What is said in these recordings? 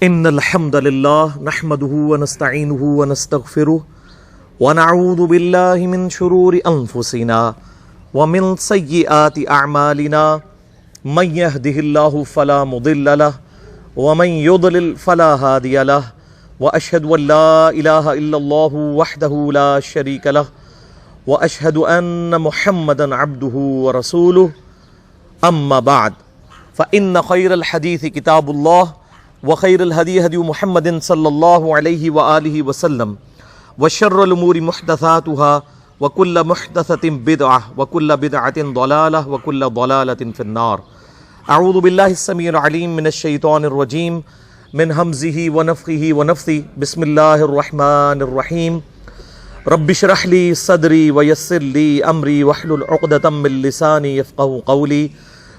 إن الحمد لله نحمده ونستعينه ونستغفره ونعوذ بالله من شرور أنفسنا ومن سيئات أعمالنا من يهده الله فلا مضل له ومن يضلل فلا هادي له وأشهد أن لا إله إلا الله وحده لا شريك له وأشهد أن محمدا عبده ورسوله أما بعد فإن خير الحديث كتاب الله وخير الهدي هدي محمد صلى الله عليه وآله وسلم وشر الأمور محدثاتها وكل محدثة بدعة وكل بدعة ضلالة وكل ضلالة في النار. أعوذ بالله السميع العليم من الشيطان الرجيم من همزه ونفخه ونفثه. بسم الله الرحمن الرحيم. رب اشرح لي صدري ويسر لي أمري واحلل عقدة من لساني يفقهوا قولي.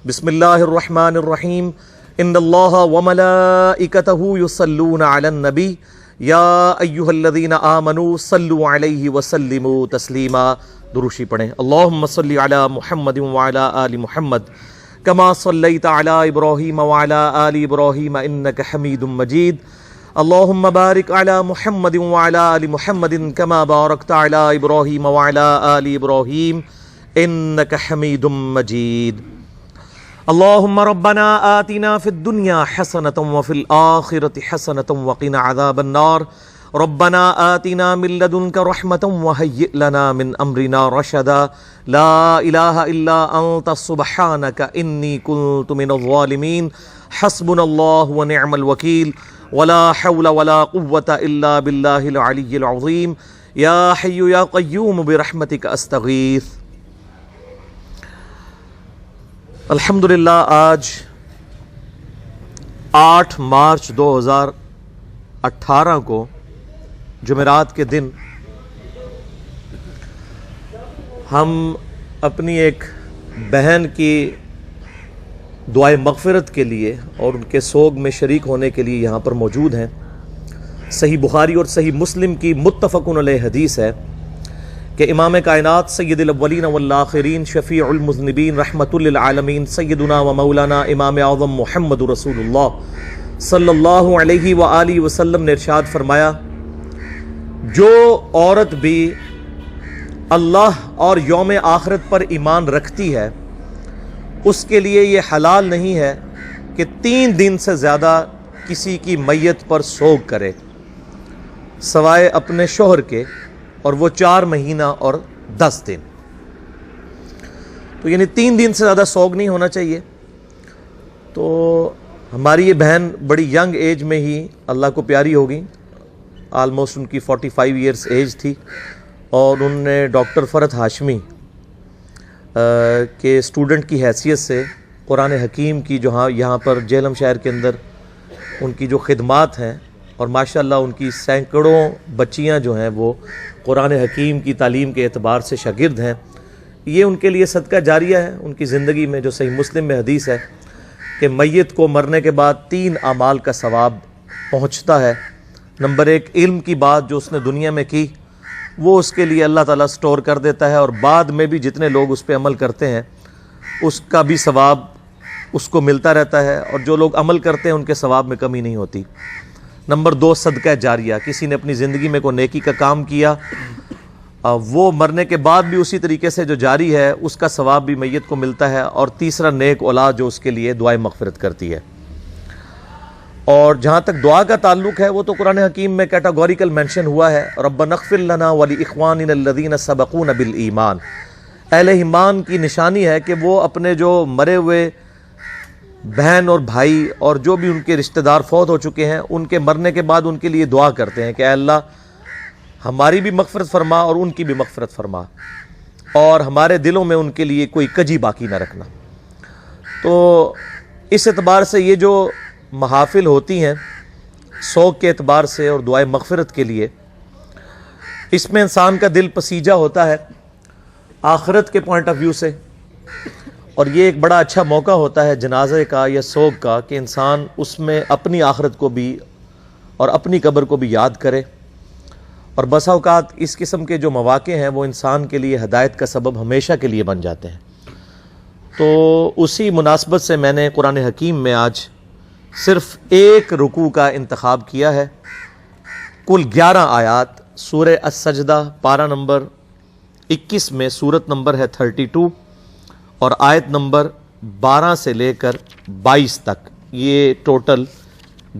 بسم الله الرحمن الرحيم. ان اللہ وملائکتہ یصلون علی النبی یا ایہا الذین آمنوا صلوا علیہ وسلموا تسلیما. دروشی پڑھیں. اللہم صلی علی محمد وعلی آل محمد کما صلیت علی ابراہیم وعلی آل ابراہیم انک حمید مجید. اللہم بارک علی محمد وعلی آل محمد کما بارکت علی ابراہیم وعلی آل ابراہیم انک حمید مجید. اللهم ربنا آتنا في الدنيا حسنة وفي الآخرة حسنة وقنا عذاب النار. ربنا آتنا من لدنك رحمة وهيئ لنا من أمرنا رشدا. لا إله إلا أنت سبحانك إني كنت من الظالمين. حسبنا الله ونعم الوكيل ولا حول ولا قوة إلا بالله العلي العظيم. يا حي يا قيوم برحمتك أستغيث. الحمدللہ آج 8 مارچ 2018 کو جمعرات کے دن ہم اپنی ایک بہن کی دعائے مغفرت کے لیے اور ان کے سوگ میں شریک ہونے کے لیے یہاں پر موجود ہیں. صحیح بخاری اور صحیح مسلم کی متفق علیہ حدیث ہے کہ امام کائنات سید الاولین والآخرین شفیع المذنبین رحمت للعالمین سیدنا و مولانا امام اعظم محمد رسول اللہ صلی اللہ علیہ وآلہ وسلم نے ارشاد فرمایا، جو عورت بھی اللہ اور یوم آخرت پر ایمان رکھتی ہے اس کے لیے یہ حلال نہیں ہے کہ 3 دن سے زیادہ کسی کی میت پر سوگ کرے سوائے اپنے شوہر کے، اور وہ 4 مہینہ اور 10 دن. تو یعنی 3 دن سے زیادہ سوگ نہیں ہونا چاہیے. تو ہماری یہ بہن بڑی ینگ ایج میں ہی اللہ کو پیاری ہو گئی. آلموسٹ ان کی 45 ایئرس ایج تھی، اور انہوں نے ڈاکٹر فرحت ہاشمی کے اسٹوڈنٹ کی حیثیت سے قرآن حکیم کی جو یہاں پر جہلم شہر کے اندر ان کی جو خدمات ہیں، اور ماشاءاللہ ان کی سینکڑوں بچیاں جو ہیں وہ قرآن حکیم کی تعلیم کے اعتبار سے شاگرد ہیں. یہ ان کے لیے صدقہ جاریہ ہے ان کی زندگی میں. جو صحیح مسلم میں حدیث ہے کہ میت کو مرنے کے بعد 3 اعمال کا ثواب پہنچتا ہے. نمبر 1، علم کی بات جو اس نے دنیا میں کی وہ اس کے لیے اللہ تعالیٰ سٹور کر دیتا ہے، اور بعد میں بھی جتنے لوگ اس پہ عمل کرتے ہیں اس کا بھی ثواب اس کو ملتا رہتا ہے، اور جو لوگ عمل کرتے ہیں ان کے ثواب میں کمی نہیں ہوتی. نمبر 2، صدقہ جاریہ. کسی نے اپنی زندگی میں کوئی نیکی کا کام کیا، وہ مرنے کے بعد بھی اسی طریقے سے جو جاری ہے اس کا ثواب بھی میت کو ملتا ہے. اور تیسرا، نیک اولاد جو اس کے لیے دعائے مغفرت کرتی ہے. اور جہاں تک دعا کا تعلق ہے وہ تو قرآن حکیم میں کیٹاگوریکل مینشن ہوا ہے، ربنا اغفر لنا ولاخواننا الذین سبقونا بالایمان. اہل ایمان کی نشانی ہے کہ وہ اپنے جو مرے ہوئے بہن اور بھائی اور جو بھی ان کے رشتہ دار فوت ہو چکے ہیں ان کے مرنے کے بعد ان کے لیے دعا کرتے ہیں کہ اے اللہ ہماری بھی مغفرت فرما اور ان کی بھی مغفرت فرما، اور ہمارے دلوں میں ان کے لیے کوئی کجی باقی نہ رکھنا. تو اس اعتبار سے یہ جو محافل ہوتی ہیں سوگ کے اعتبار سے اور دعائے مغفرت کے لیے، اس میں انسان کا دل پسیجہ ہوتا ہے آخرت کے پوائنٹ آف ویو سے. اور یہ ایک بڑا اچھا موقع ہوتا ہے جنازے کا یا سوگ کا کہ انسان اس میں اپنی آخرت کو بھی اور اپنی قبر کو بھی یاد کرے. اور بسا اوقات اس قسم کے جو مواقع ہیں وہ انسان کے لیے ہدایت کا سبب ہمیشہ کے لیے بن جاتے ہیں. تو اسی مناسبت سے میں نے قرآن حکیم میں آج صرف ایک رکوع کا انتخاب کیا ہے. کل 11 آیات سورہ السجدہ پارہ نمبر 21 میں سورت نمبر ہے 32 اور آیت نمبر 12 سے لے کر 22 تک. یہ ٹوٹل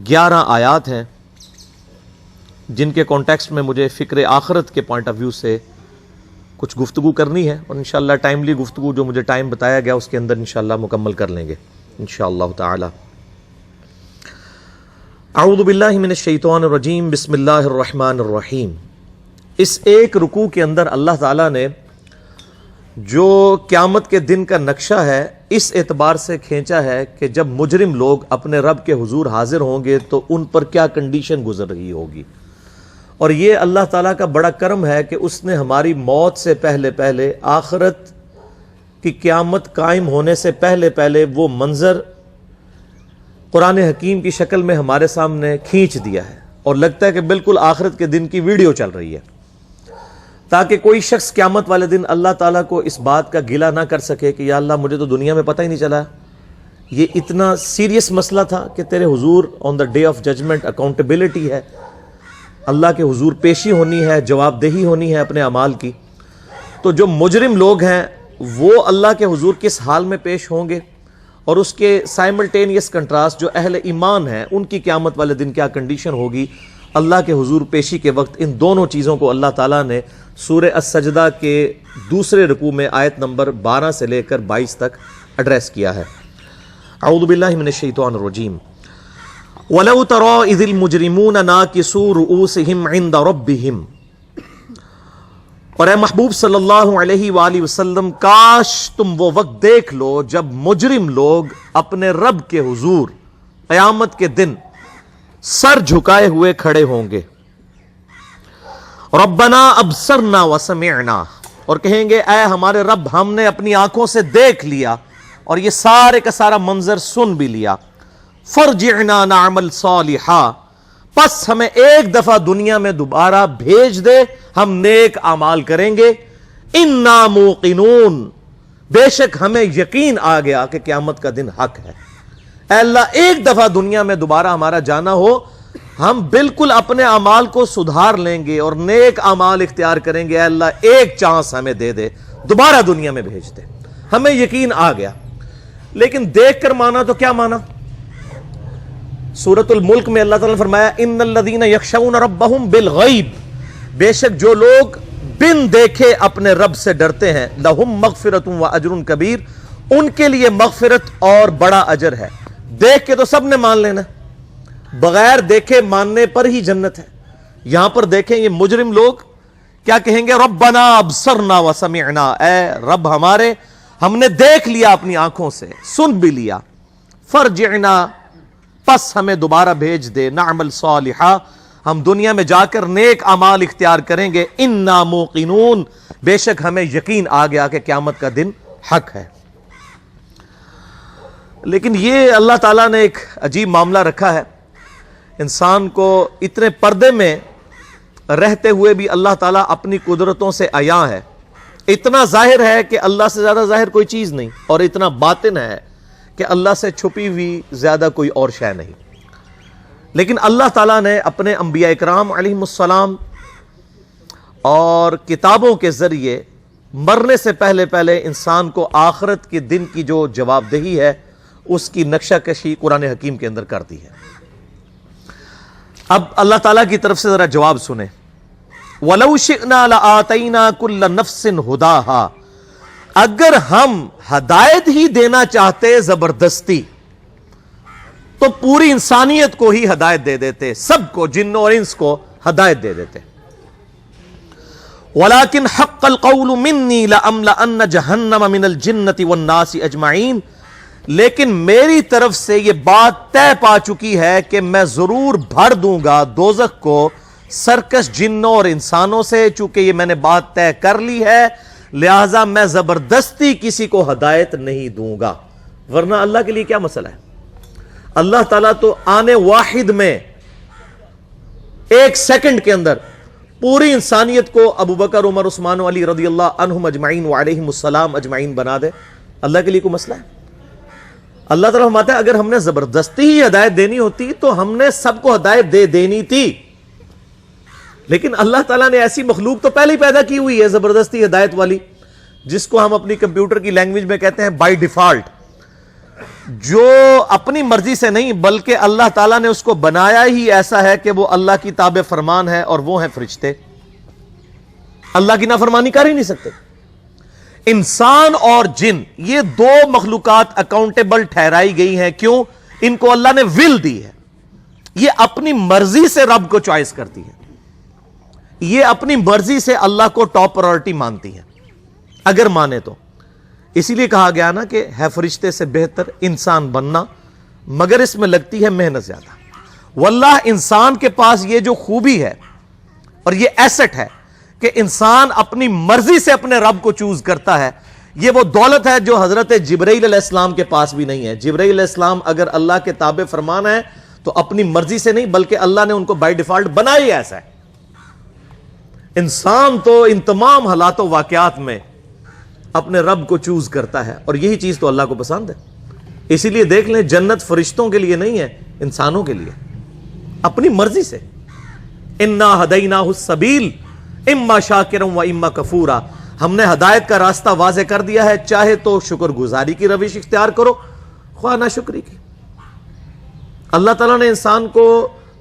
11 آیات ہیں جن کے کانٹیکسٹ میں مجھے فکر آخرت کے پوائنٹ آف ویو سے کچھ گفتگو کرنی ہے، اور انشاءاللہ ٹائملی گفتگو جو مجھے ٹائم بتایا گیا اس کے اندر انشاءاللہ مکمل کر لیں گے انشاءاللہ تعالی. اعوذ باللہ من الشیطان الرجیم، بسم اللہ الرحمن الرحیم. اس ایک رکوع کے اندر اللہ تعالیٰ نے جو قیامت کے دن کا نقشہ ہے اس اعتبار سے کھینچا ہے کہ جب مجرم لوگ اپنے رب کے حضور حاضر ہوں گے تو ان پر کیا کنڈیشن گزر رہی ہوگی. اور یہ اللہ تعالیٰ کا بڑا کرم ہے کہ اس نے ہماری موت سے پہلے پہلے، آخرت کی قیامت قائم ہونے سے پہلے پہلے وہ منظر قرآن حکیم کی شکل میں ہمارے سامنے کھینچ دیا ہے، اور لگتا ہے کہ بالکل آخرت کے دن کی ویڈیو چل رہی ہے، تاکہ کوئی شخص قیامت والے دن اللہ تعالیٰ کو اس بات کا گلہ نہ کر سکے کہ یا اللہ مجھے تو دنیا میں پتہ ہی نہیں چلا یہ اتنا سیریس مسئلہ تھا کہ تیرے حضور on the day of judgement accountability ہے، اللہ کے حضور پیشی ہونی ہے، جواب دہی ہونی ہے اپنے اعمال کی. تو جو مجرم لوگ ہیں وہ اللہ کے حضور کس حال میں پیش ہوں گے، اور اس کے سائملٹینیس کنٹراسٹ جو اہل ایمان ہیں ان کی قیامت والے دن کیا کنڈیشن ہوگی اللہ کے حضور پیشی کے وقت. ان دونوں چیزوں کو اللہ تعالیٰ نے سورہ السجدہ کے دوسرے رکوع میں آیت نمبر 12 سے لے کر 22 تک ایڈریس کیا ہے. اعوذ باللہ من الشیطان الرجیم. وَلَوْ تَرَى إِذِ الْمُجْرِمُونَ نَاكِسُو رُؤُوسِهِمْ عِنْدَ رَبِّهِمْ. اور اے محبوب صلی اللہ علیہ وآلہ وسلم، کاش تم وہ وقت دیکھ لو جب مجرم لوگ اپنے رب کے حضور قیامت کے دن سر جھکائے ہوئے کھڑے ہوں گے. ربنا ابصرنا وسمعنا، اور کہیں گے اے ہمارے رب ہم نے اپنی آنکھوں سے دیکھ لیا اور یہ سارے کا سارا منظر سن بھی لیا. فرجعنا نعمل صالحا، پس ہمیں ایک دفعہ دنیا میں دوبارہ بھیج دے، ہم نیک اعمال کریں گے. انا موقنون، بے شک ہمیں یقین آ گیا کہ قیامت کا دن حق ہے. اے اللہ ایک دفعہ دنیا میں دوبارہ ہمارا جانا ہو، ہم بالکل اپنے اعمال کو سدھار لیں گے اور نیک اعمال اختیار کریں گے. اے اللہ ایک چانس ہمیں دے دے، دوبارہ دنیا میں بھیج دے. ہمیں یقین آ گیا. لیکن دیکھ کر مانا تو کیا مانا؟ سورۃ الملک میں اللہ تعالیٰ نے فرمایا ان الذین یخشون ربہم بالغیب، بے شک جو لوگ بن دیکھے اپنے رب سے ڈرتے ہیں، لہم مغفرۃ واجر کبیر، ان کے لیے مغفرت اور بڑا اجر ہے. دیکھ کے تو سب نے مان لینا، بغیر دیکھے ماننے پر ہی جنت ہے. یہاں پر دیکھیں یہ مجرم لوگ کیا کہیں گے؟ ربنا ابصرنا وسمعنا، اے رب ہمارے ہم نے دیکھ لیا اپنی آنکھوں سے، سن بھی لیا. فرجعنا، پس ہمیں دوبارہ بھیج دے. نعمل صالحا، ہم دنیا میں جا کر نیک اعمال اختیار کریں گے. انا موقنون، بے شک ہمیں یقین آ گیا کہ قیامت کا دن حق ہے. لیکن یہ اللہ تعالیٰ نے ایک عجیب معاملہ رکھا ہے. انسان کو اتنے پردے میں رہتے ہوئے بھی اللہ تعالیٰ اپنی قدرتوں سے عیاں ہے. اتنا ظاہر ہے کہ اللہ سے زیادہ ظاہر کوئی چیز نہیں، اور اتنا باطن ہے کہ اللہ سے چھپی ہوئی زیادہ کوئی اور شے نہیں. لیکن اللہ تعالیٰ نے اپنے انبیاء اکرام علیہم السلام اور کتابوں کے ذریعے مرنے سے پہلے پہلے انسان کو آخرت کے دن کی جو جواب دہی ہے اس کی نقشہ کشی قرآن حکیم کے اندر کر دی ہے. اب اللہ تعالیٰ کی طرف سے ذرا جواب سنیں. وَلَوْ شِئْنَا لَآتَيْنَا كُلَّ نَفْسٍ هُدَاهَا، اگر ہم ہدایت ہی دینا چاہتے زبردستی تو پوری انسانیت کو ہی ہدایت دے دیتے، سب کو، جن اور انس کو ہدایت دے دیتے. وَلَكِنْ حَقَّ الْقَوْلُ مِنِّي لَأَمْلَأَنَّ جَهَنَّمَ مِنَ الْجِنَّةِ وَالنَّاسِ أَجْمَعِينَ، لیکن میری طرف سے یہ بات طے پا چکی ہے کہ میں ضرور بھر دوں گا دوزخ کو سرکش جنوں اور انسانوں سے. چونکہ یہ میں نے بات طے کر لی ہے لہٰذا میں زبردستی کسی کو ہدایت نہیں دوں گا. ورنہ اللہ کے لیے کیا مسئلہ ہے؟ اللہ تعالیٰ تو آنے واحد میں ایک سیکنڈ کے اندر پوری انسانیت کو ابو بکر، عمر، عثمان و علی رضی اللہ عنہم اجمعین وعلیہم السلام اجمعین بنا دے. اللہ کے لیے کوئی مسئلہ ہے؟ اللہ تعالیٰ فرماتا ہے اگر ہم نے زبردستی ہی ہدایت دینی ہوتی تو ہم نے سب کو ہدایت دے دینی تھی، لیکن اللہ تعالیٰ نے ایسی مخلوق تو پہلے ہی پیدا کی ہوئی ہے زبردستی ہدایت والی، جس کو ہم اپنی کمپیوٹر کی لینگویج میں کہتے ہیں بائی ڈیفالٹ، جو اپنی مرضی سے نہیں بلکہ اللہ تعالیٰ نے اس کو بنایا ہی ایسا ہے کہ وہ اللہ کی تابع فرمان ہے، اور وہ ہیں فرشتے، اللہ کی نافرمانی کر ہی نہیں سکتے۔ انسان اور جن، یہ دو مخلوقات اکاؤنٹیبل ٹھہرائی گئی ہیں، کیوں؟ ان کو اللہ نے ول دی ہے، یہ اپنی مرضی سے رب کو چوائس کرتی ہے، یہ اپنی مرضی سے اللہ کو ٹاپ پرائورٹی مانتی ہیں اگر مانے تو۔ اسی لیے کہا گیا نا کہ ہے فرشتے سے بہتر انسان بننا، مگر اس میں لگتی ہے محنت زیادہ۔ واللہ انسان کے پاس یہ جو خوبی ہے اور یہ ایسٹ ہے کہ انسان اپنی مرضی سے اپنے رب کو چوز کرتا ہے، یہ وہ دولت ہے جو حضرت جبرائیل علیہ السلام کے پاس بھی نہیں ہے۔ جبرائیل علیہ السلام اگر اللہ کے تابع فرمان ہے تو اپنی مرضی سے نہیں بلکہ اللہ نے ان کو بائی ڈیفالٹ بنا ہی ایسا ہے۔ انسان تو ان تمام حالات و واقعات میں اپنے رب کو چوز کرتا ہے، اور یہی چیز تو اللہ کو پسند ہے۔ اسی لیے دیکھ لیں جنت فرشتوں کے لیے نہیں ہے، انسانوں کے لیے، اپنی مرضی سے۔ انا ہدیناہ السبیل اما شاکرا و اما کفورا، ہم نے ہدایت کا راستہ واضح کر دیا ہے، چاہے تو شکر گزاری کی روش اختیار کرو، خواہ ناشکری کی۔ اللہ تعالیٰ نے انسان کو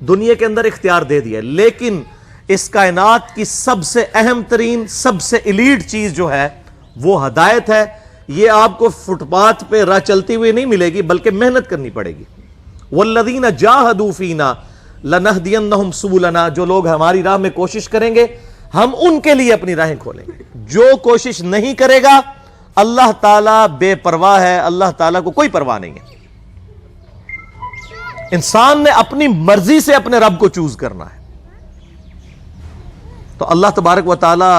دنیا کے اندر اختیار دے دیا، لیکن اس کائنات کی سب سے اہم ترین، سب سے ایلیٹ چیز جو ہے وہ ہدایت ہے۔ یہ آپ کو فٹ پاتھ پہ راہ چلتی ہوئی نہیں ملے گی بلکہ محنت کرنی پڑے گی۔ والذین جاہدوا فینا لنہدینہم سبلنا، جو لوگ ہماری راہ میں کوشش کریں گے ہم ان کے لیے اپنی راہیں کھولیں گے۔ جو کوشش نہیں کرے گا اللہ تعالیٰ بے پرواہ ہے، اللہ تعالیٰ کو کوئی پرواہ نہیں ہے۔ انسان نے اپنی مرضی سے اپنے رب کو چوز کرنا ہے، تو اللہ تبارک و تعالی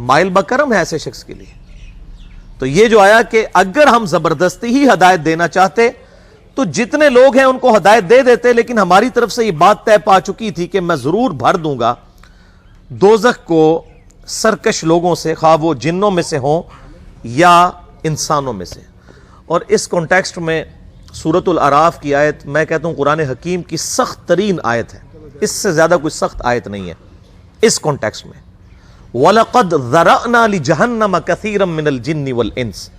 مائل بکرم ہے ایسے شخص کے لیے۔ تو یہ جو آیا کہ اگر ہم زبردستی ہی ہدایت دینا چاہتے تو جتنے لوگ ہیں ان کو ہدایت دے دیتے، لیکن ہماری طرف سے یہ بات طے پا چکی تھی کہ میں ضرور بھر دوں گا دوزخ کو سرکش لوگوں سے، خواہ وہ جنوں میں سے ہوں یا انسانوں میں سے۔ اور اس کانٹیکسٹ میں سورۃ الاعراف کی آیت میں کہتا ہوں قرآن حکیم کی سخت ترین آیت ہے، اس سے زیادہ کوئی سخت آیت نہیں ہے اس کانٹیکسٹ میں۔ وَلَقَدْ ذَرَأْنَا لِجَهَنَّمَ كَثِيرًا مِنَ الْجِنِّ وَالْإِنسِ،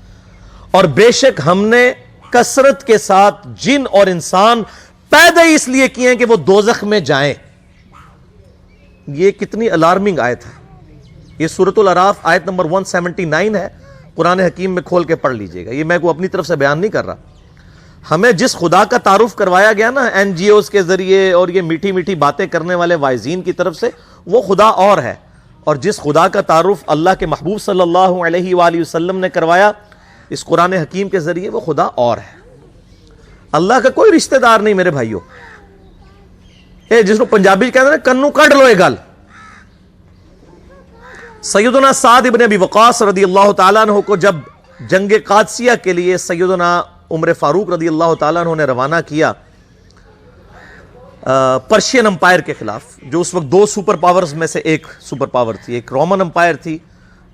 اور بے شک ہم نے کثرت کے ساتھ جن اور انسان پیدا ہی اس لیے کیے ہیں کہ وہ دوزخ میں جائیں۔ یہ کتنی الارمنگ آیت ہے، یہ سورۃ الاعراف آیت نمبر 179 ہے، قرآن حکیم میں کھول کے پڑھ لیجئے گا۔ یہ میں کو اپنی طرف سے بیان نہیں کر رہا، ہمیں جس خدا کا تعارف کروایا گیا نا این جی اوز کے ذریعے اور یہ میٹھی میٹھی باتیں کرنے والے واعظین کی طرف سے، وہ خدا اور ہے، اور جس خدا کا تعارف اللہ کے محبوب صلی اللہ علیہ وآلہ وسلم نے کروایا اس قرآن حکیم کے ذریعے، وہ خدا اور ہے۔ اللہ کا کوئی رشتہ دار نہیں میرے بھائیوں، جس کو پنجابی کہتے ہیں کنو کڈ لو یہ گل۔ سیدنا سعد ابن ابی وقاص رضی اللہ تعالیٰ عنہ کو جب جنگ قادسیہ کے لیے سیدنا عمر فاروق رضی اللہ تعالیٰ عنہ نے روانہ کیا پرشین امپائر کے خلاف، جو اس وقت دو سپر پاورز میں سے ایک سپر پاور تھی، ایک رومن امپائر تھی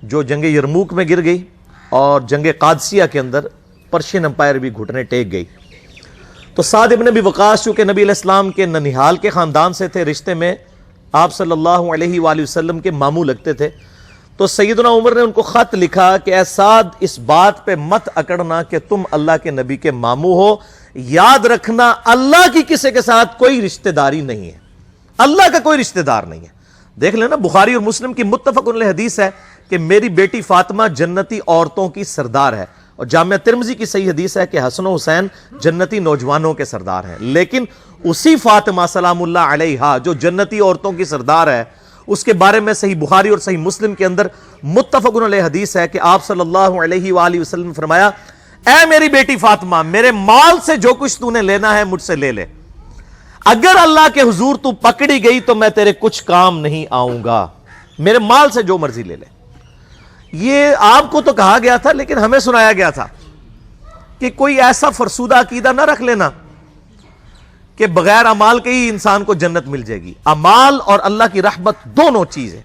جو جنگ یرموک میں گر گئی، اور جنگ قادسیہ کے اندر پرشین امپائر بھی گھٹنے ٹیک گئی۔ تو سعد ابن ابی وقاص چونکہ نبی علیہ السلام کے ننیحال کے خاندان سے تھے، رشتے میں آپ صلی اللہ علیہ وآلہ وسلم کے ماموں لگتے تھے، تو سیدنا عمر نے ان کو خط لکھا کہ اے سعد اس بات پہ مت اکڑنا کہ تم اللہ کے نبی کے ماموں ہو، یاد رکھنا اللہ کی کسی کے ساتھ کوئی رشتہ داری نہیں ہے، اللہ کا کوئی رشتہ دار نہیں ہے۔ دیکھ لینا بخاری اور مسلم کی متفق علیہ حدیث ہے کہ میری بیٹی فاطمہ جنتی عورتوں کی سردار ہے، اور جامعہ ترمذی کی صحیح حدیث ہے کہ حسن و حسین جنتی نوجوانوں کے سردار ہیں، لیکن اسی فاطمہ سلام اللہ علیہا جو جنتی عورتوں کی سردار ہے، اس کے بارے میں صحیح بخاری اور صحیح مسلم کے اندر متفق علیہ حدیث ہے کہ آپ صلی اللہ علیہ وآلہ وسلم نے فرمایا، اے میری بیٹی فاطمہ، میرے مال سے جو کچھ تو نے لینا ہے مجھ سے لے لے، اگر اللہ کے حضور تو پکڑی گئی تو میں تیرے کچھ کام نہیں آؤں گا، میرے مال سے جو مرضی لے لے۔ یہ آپ کو تو کہا گیا تھا، لیکن ہمیں سنایا گیا تھا کہ کوئی ایسا فرسودہ عقیدہ نہ رکھ لینا کہ بغیر اعمال کے ہی انسان کو جنت مل جائے گی۔ اعمال اور اللہ کی رحمت دونوں چیزیں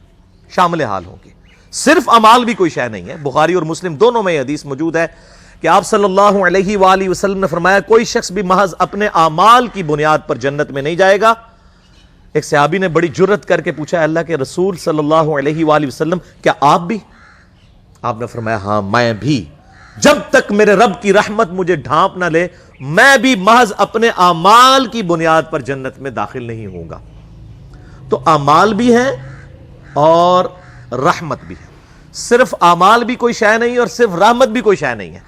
شامل حال ہوں گی، صرف اعمال بھی کوئی شے نہیں ہے۔ بخاری اور مسلم دونوں میں یہ حدیث موجود ہے کہ آپ صلی اللہ علیہ وآلہ وسلم نے فرمایا کوئی شخص بھی محض اپنے اعمال کی بنیاد پر جنت میں نہیں جائے گا. ایک صحابی نے بڑی جرت کر کے پوچھا اللہ کے رسول صلی اللہ علیہ وآلہ وسلم کیا آپ بھی؟ آپ نے فرمایا ہاں میں بھی. جب تک میرے رب کی رحمت مجھے ڈھانپ نہ لے میں بھی محض اپنے اعمال کی بنیاد پر جنت میں داخل نہیں ہوں گا. تو اعمال بھی ہیں اور رحمت بھی ہے. صرف اعمال بھی کوئی شے نہیں اور صرف رحمت بھی کوئی شے نہیں ہے.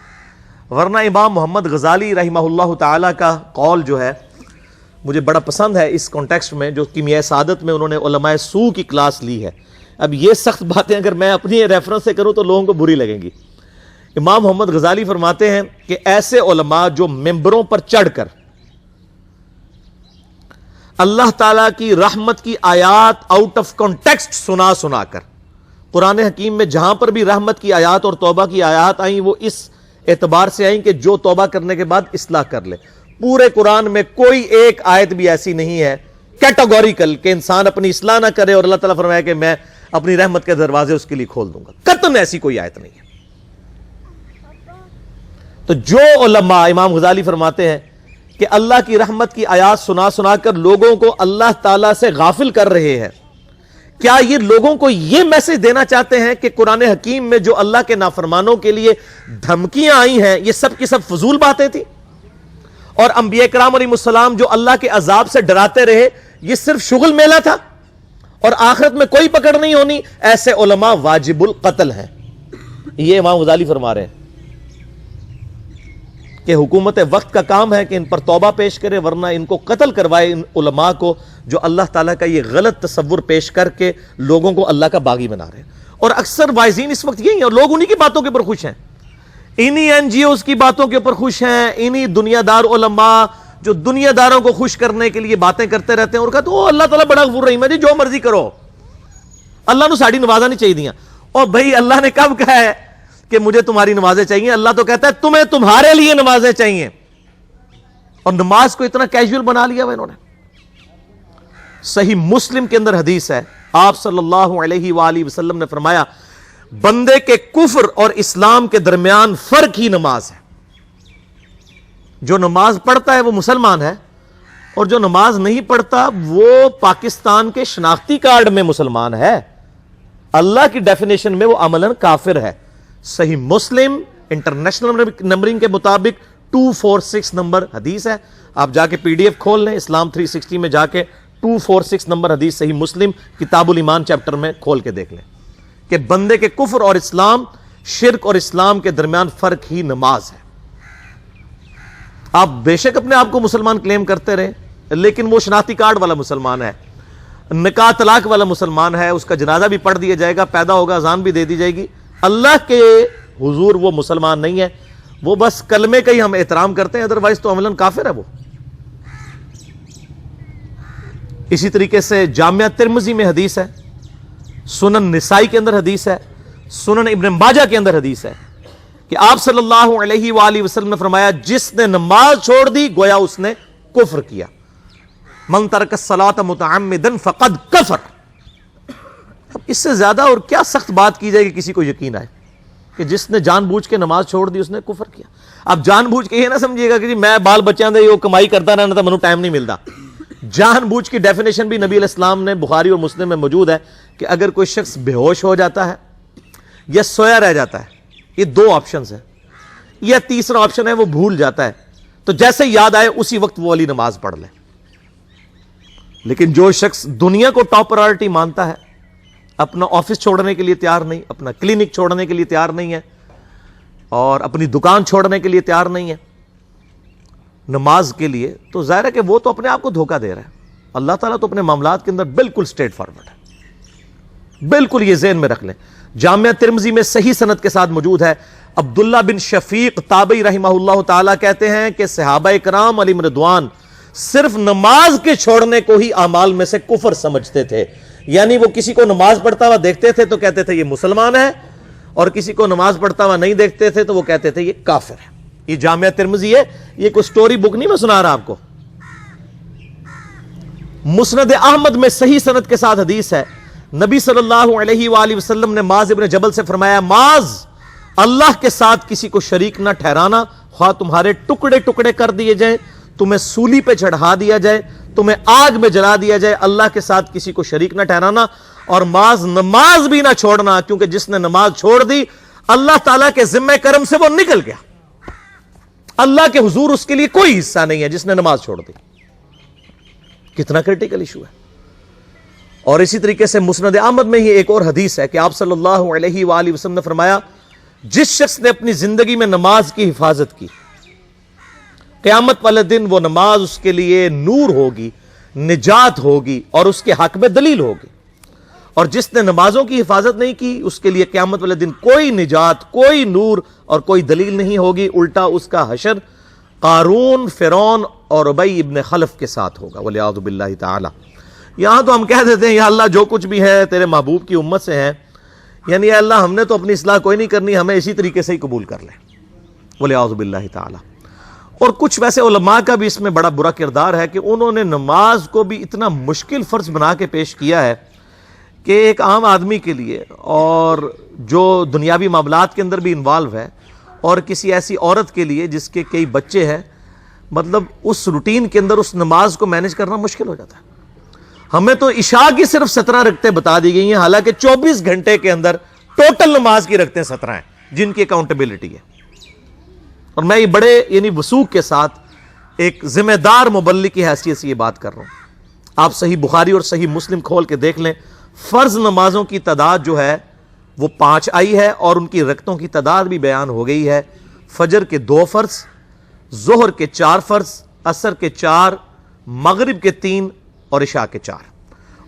ورنہ امام محمد غزالی رحمہ اللہ تعالی کا قول جو ہے مجھے بڑا پسند ہے اس کانٹیکسٹ میں، جو کیمیائے سعادت میں انہوں نے علماء سو کی کلاس لی ہے. اب یہ سخت باتیں اگر میں اپنی ریفرنس سے کروں تو لوگوں کو بری لگیں گی. امام محمد غزالی فرماتے ہیں کہ ایسے علماء جو ممبروں پر چڑھ کر اللہ تعالیٰ کی رحمت کی آیات آؤٹ آف کانٹیکسٹ سنا کر، قرآن حکیم میں جہاں پر بھی رحمت کی آیات اور توبہ کی آیات آئیں وہ اس اعتبار سے آئیں کہ جو توبہ کرنے کے بعد اصلاح کر لے. پورے قرآن میں کوئی ایک آیت بھی ایسی نہیں ہے کیٹاگوریکل کہ انسان اپنی اصلاح نہ کرے اور اللہ تعالیٰ فرمائے کہ میں اپنی رحمت کے دروازے اس کے لیے کھول دوں گا. قطعاً ایسی کوئی آیت نہیں ہے. تو جو علماء، امام غزالی فرماتے ہیں کہ اللہ کی رحمت کی آیات سنا کر لوگوں کو اللہ تعالیٰ سے غافل کر رہے ہیں، کیا یہ لوگوں کو یہ میسج دینا چاہتے ہیں کہ قرآن حکیم میں جو اللہ کے نافرمانوں کے لیے دھمکیاں آئی ہیں یہ سب کی سب فضول باتیں تھیں، اور انبیاء کرام علیہ السلام جو اللہ کے عذاب سے ڈراتے رہے یہ صرف شغل میلہ تھا اور آخرت میں کوئی پکڑ نہیں ہونی؟ ایسے علماء واجب القتل ہیں. یہ امام غزالی فرما رہے ہیں کہ حکومت وقت کا کام ہے کہ ان پر توبہ پیش کرے، ورنہ ان کو قتل کروائے، ان علماء کو جو اللہ تعالیٰ کا یہ غلط تصور پیش کر کے لوگوں کو اللہ کا باغی بنا رہے ہیں. اور اکثر وائزین اس وقت یہی ہیں اور لوگ انہی کی باتوں کے اوپر خوش ہیں، انہی این جی اوز کی باتوں کے اوپر خوش ہیں، انہی دنیا دار علماء جو دنیا داروں کو خوش کرنے کے لیے باتیں کرتے رہتے ہیں اور کہتے ہیں اللہ تعالیٰ بڑا غفور رحیم ہے جی، جو مرضی کرو، اللہ نے ساڑی نوازا نہیں چاہیے دیا. اور بھائی اللہ نے کب کہا ہے کہ مجھے تمہاری نمازیں چاہیے؟ اللہ تو کہتا ہے تمہیں تمہارے لیے نمازیں چاہیے. اور نماز کو اتنا کیجول بنا لیا انہوں نے. صحیح مسلم کے اندر حدیث ہے، آپ صلی اللہ علیہ وآلہ وسلم نے فرمایا بندے کے کفر اور اسلام کے درمیان فرق ہی نماز ہے. جو نماز پڑھتا ہے وہ مسلمان ہے اور جو نماز نہیں پڑھتا وہ پاکستان کے شناختی کارڈ میں مسلمان ہے، اللہ کی ڈیفینیشن میں وہ عملاً کافر ہے. صحیح مسلم انٹرنیشنل نمبرنگ کے مطابق 246 نمبر حدیث ہے. آپ جا کے پی ڈی ایف کھول لیں، اسلام 360 میں جا کے 246 نمبر حدیث صحیح مسلم کتاب الایمان چیپٹر میں کھول کے دیکھ لیں کہ بندے کے کفر اور اسلام، شرک اور اسلام کے درمیان فرق ہی نماز ہے. آپ بے شک اپنے آپ کو مسلمان کلیم کرتے رہے لیکن وہ شناختی کارڈ والا مسلمان ہے، نکاح طلاق والا مسلمان ہے، اس کا جنازہ بھی پڑھ دیا جائے گا، پیدا ہوگا اذان بھی دے دی جائے گی. اللہ کے حضور وہ مسلمان نہیں ہے، وہ بس کلمے کا ہی ہم احترام کرتے ہیں، ادروائز تو عملاً کافر ہے وہ. اسی طریقے سے جامعہ ترمذی میں حدیث ہے، سنن نسائی کے اندر حدیث ہے، سنن ابن ماجہ کے اندر حدیث ہے کہ آپ صلی اللہ علیہ وآلہ وسلم نے فرمایا جس نے نماز چھوڑ دی گویا اس نے کفر کیا. من ترک الصلاۃ متعمدا فقد کفر. اب اس سے زیادہ اور کیا سخت بات کی جائے کہ کسی کو یقین آئے کہ جس نے جان بوجھ کے نماز چھوڑ دی اس نے کفر کیا. اب جان بوجھ کے یہ نہ سمجھیے گا کہ جی میں بال بچیاں دے کمائی کرتا رہنا تھا، منو ٹائم نہیں ملتا. جان بوجھ کی ڈیفینیشن بھی نبی علیہ السلام نے بخاری اور مسلم میں موجود ہے کہ اگر کوئی شخص بے ہوش ہو جاتا ہے یا سویا رہ جاتا ہے، یہ دو آپشنز ہیں، یا تیسرا آپشن ہے وہ بھول جاتا ہے، تو جیسے یاد آئے اسی وقت وہ والی نماز پڑھ لے. لیکن جو شخص دنیا کو ٹاپ پرائرٹی مانتا ہے، اپنا آفس چھوڑنے کے لیے تیار نہیں، اپنا کلینک چھوڑنے کے لیے تیار نہیں ہے اور اپنی دکان چھوڑنے کے لیے تیار نہیں ہے نماز کے لیے، تو ظاہر ہے کہ وہ تو اپنے آپ کو دھوکہ دے رہا ہے. اللہ تعالیٰ تو اپنے معاملات کے اندر بالکل اسٹریٹ فارورڈ ہے، بالکل یہ ذہن میں رکھ لیں. جامعہ ترمذی میں صحیح سند کے ساتھ موجود ہے، عبداللہ بن شفیق تابعی رحمہ اللہ تعالیٰ کہتے ہیں کہ صحابہ کرام علیہم رضوان صرف نماز کے چھوڑنے کو ہی اعمال میں سے کفر سمجھتے تھے. یعنی وہ کسی کو نماز پڑھتا ہوا دیکھتے تھے تو کہتے تھے یہ مسلمان ہے، اور کسی کو نماز پڑھتا ہوا نہیں دیکھتے تھے تو وہ کہتے تھے یہ کافر ہے. یہ جامعہ ترمذی ہے، یہ کوئی سٹوری بک نہیں میں سنا رہا آپ کو. مسند احمد میں صحیح سند کے ساتھ حدیث ہے، نبی صلی اللہ علیہ وآلہ وسلم نے معاذ ابن جبل سے فرمایا معاذ اللہ کے ساتھ کسی کو شریک نہ ٹھہرانا، خواہ تمہارے ٹکڑے ٹکڑے کر دیے جائیں، تمہیں سولی پہ چڑھا دیا جائے، تمہیں آگ میں جلا دیا جائے، اللہ کے ساتھ کسی کو شریک نہ ٹھہرانا، اور نماز بھی نہ چھوڑنا، کیونکہ جس نے نماز چھوڑ دی اللہ تعالیٰ کے ذمہ کرم سے وہ نکل گیا، اللہ کے حضور اس کے لیے کوئی حصہ نہیں ہے جس نے نماز چھوڑ دی۔ کتنا کرٹیکل ایشو ہے۔ اور اسی طریقے سے مسند احمد میں ہی ایک اور حدیث ہے کہ آپ صلی اللہ علیہ وآلہ وسلم نے فرمایا، جس شخص نے اپنی زندگی میں نماز کی حفاظت کی، قیامت والے دن وہ نماز اس کے لیے نور ہوگی، نجات ہوگی، اور اس کے حق میں دلیل ہوگی، اور جس نے نمازوں کی حفاظت نہیں کی اس کے لیے قیامت والے دن کوئی نجات، کوئی نور اور کوئی دلیل نہیں ہوگی، الٹا اس کا حشر قارون، فرعون اور ابی ابن خلف کے ساتھ ہوگا، والعیاذ باللہ تعالی۔ یہاں تو ہم کہہ دیتے ہیں یا اللہ جو کچھ بھی ہے تیرے محبوب کی امت سے ہیں، یعنی یا اللہ ہم نے تو اپنی اصلاح کوئی نہیں کرنی، ہمیں اسی طریقے سے ہی قبول کر لیں، والعیاذ باللہ تعالی۔ اور کچھ ویسے علماء کا بھی اس میں بڑا برا کردار ہے کہ انہوں نے نماز کو بھی اتنا مشکل فرض بنا کے پیش کیا ہے کہ ایک عام آدمی کے لیے، اور جو دنیاوی معاملات کے اندر بھی انوالو ہے، اور کسی ایسی عورت کے لیے جس کے کئی بچے ہیں، مطلب اس روٹین کے اندر اس نماز کو مینج کرنا مشکل ہو جاتا ہے۔ ہمیں تو عشاء کی صرف 17 رکعتیں بتا دی گئی ہیں، حالانکہ 24 گھنٹے کے اندر ٹوٹل نماز کی رکعتیں 17 ہیں جن کی اکاؤنٹیبلٹی ہے۔ اور میں یہ بڑے وثوق کے ساتھ ایک ذمہ دار مبلغ کی حیثیت سے یہ بات کر رہا ہوں۔ آپ صحیح بخاری اور صحیح مسلم کھول کے دیکھ لیں، فرض نمازوں کی تعداد جو ہے وہ 5 آئی ہے، اور ان کی رکعتوں کی تعداد بھی بیان ہو گئی ہے۔ فجر کے 2 فرض، ظہر کے 4 فرض، عصر کے 4، مغرب کے 3 اور عشاء کے 4،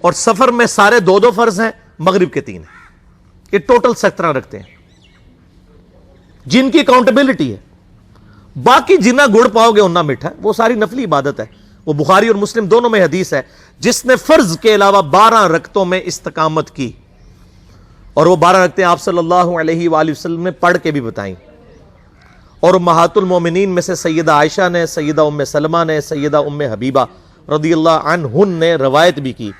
اور سفر میں سارے 2 فرض ہیں، مغرب کے 3 ہیں۔ یہ ٹوٹل 17 رکھتے ہیں جن کی اکاؤنٹیبلٹی ہے۔ باقی جنہ گڑ پاؤ گے انہ میٹھا، وہ ساری نفلی عبادت ہے۔ وہ بخاری اور مسلم دونوں میں حدیث ہے، جس نے فرض کے علاوہ 12 رکعتوں میں استقامت کی، اور وہ 12 رکعتیں آپ صلی اللہ علیہ وآلہ وسلم نے پڑھ کے بھی بتائیں، اور امہات المومنین میں سے سیدہ عائشہ نے، سیدہ ام سلمہ نے، سیدہ ام حبیبہ رضی اللہ عنہن نے روایت بھی کی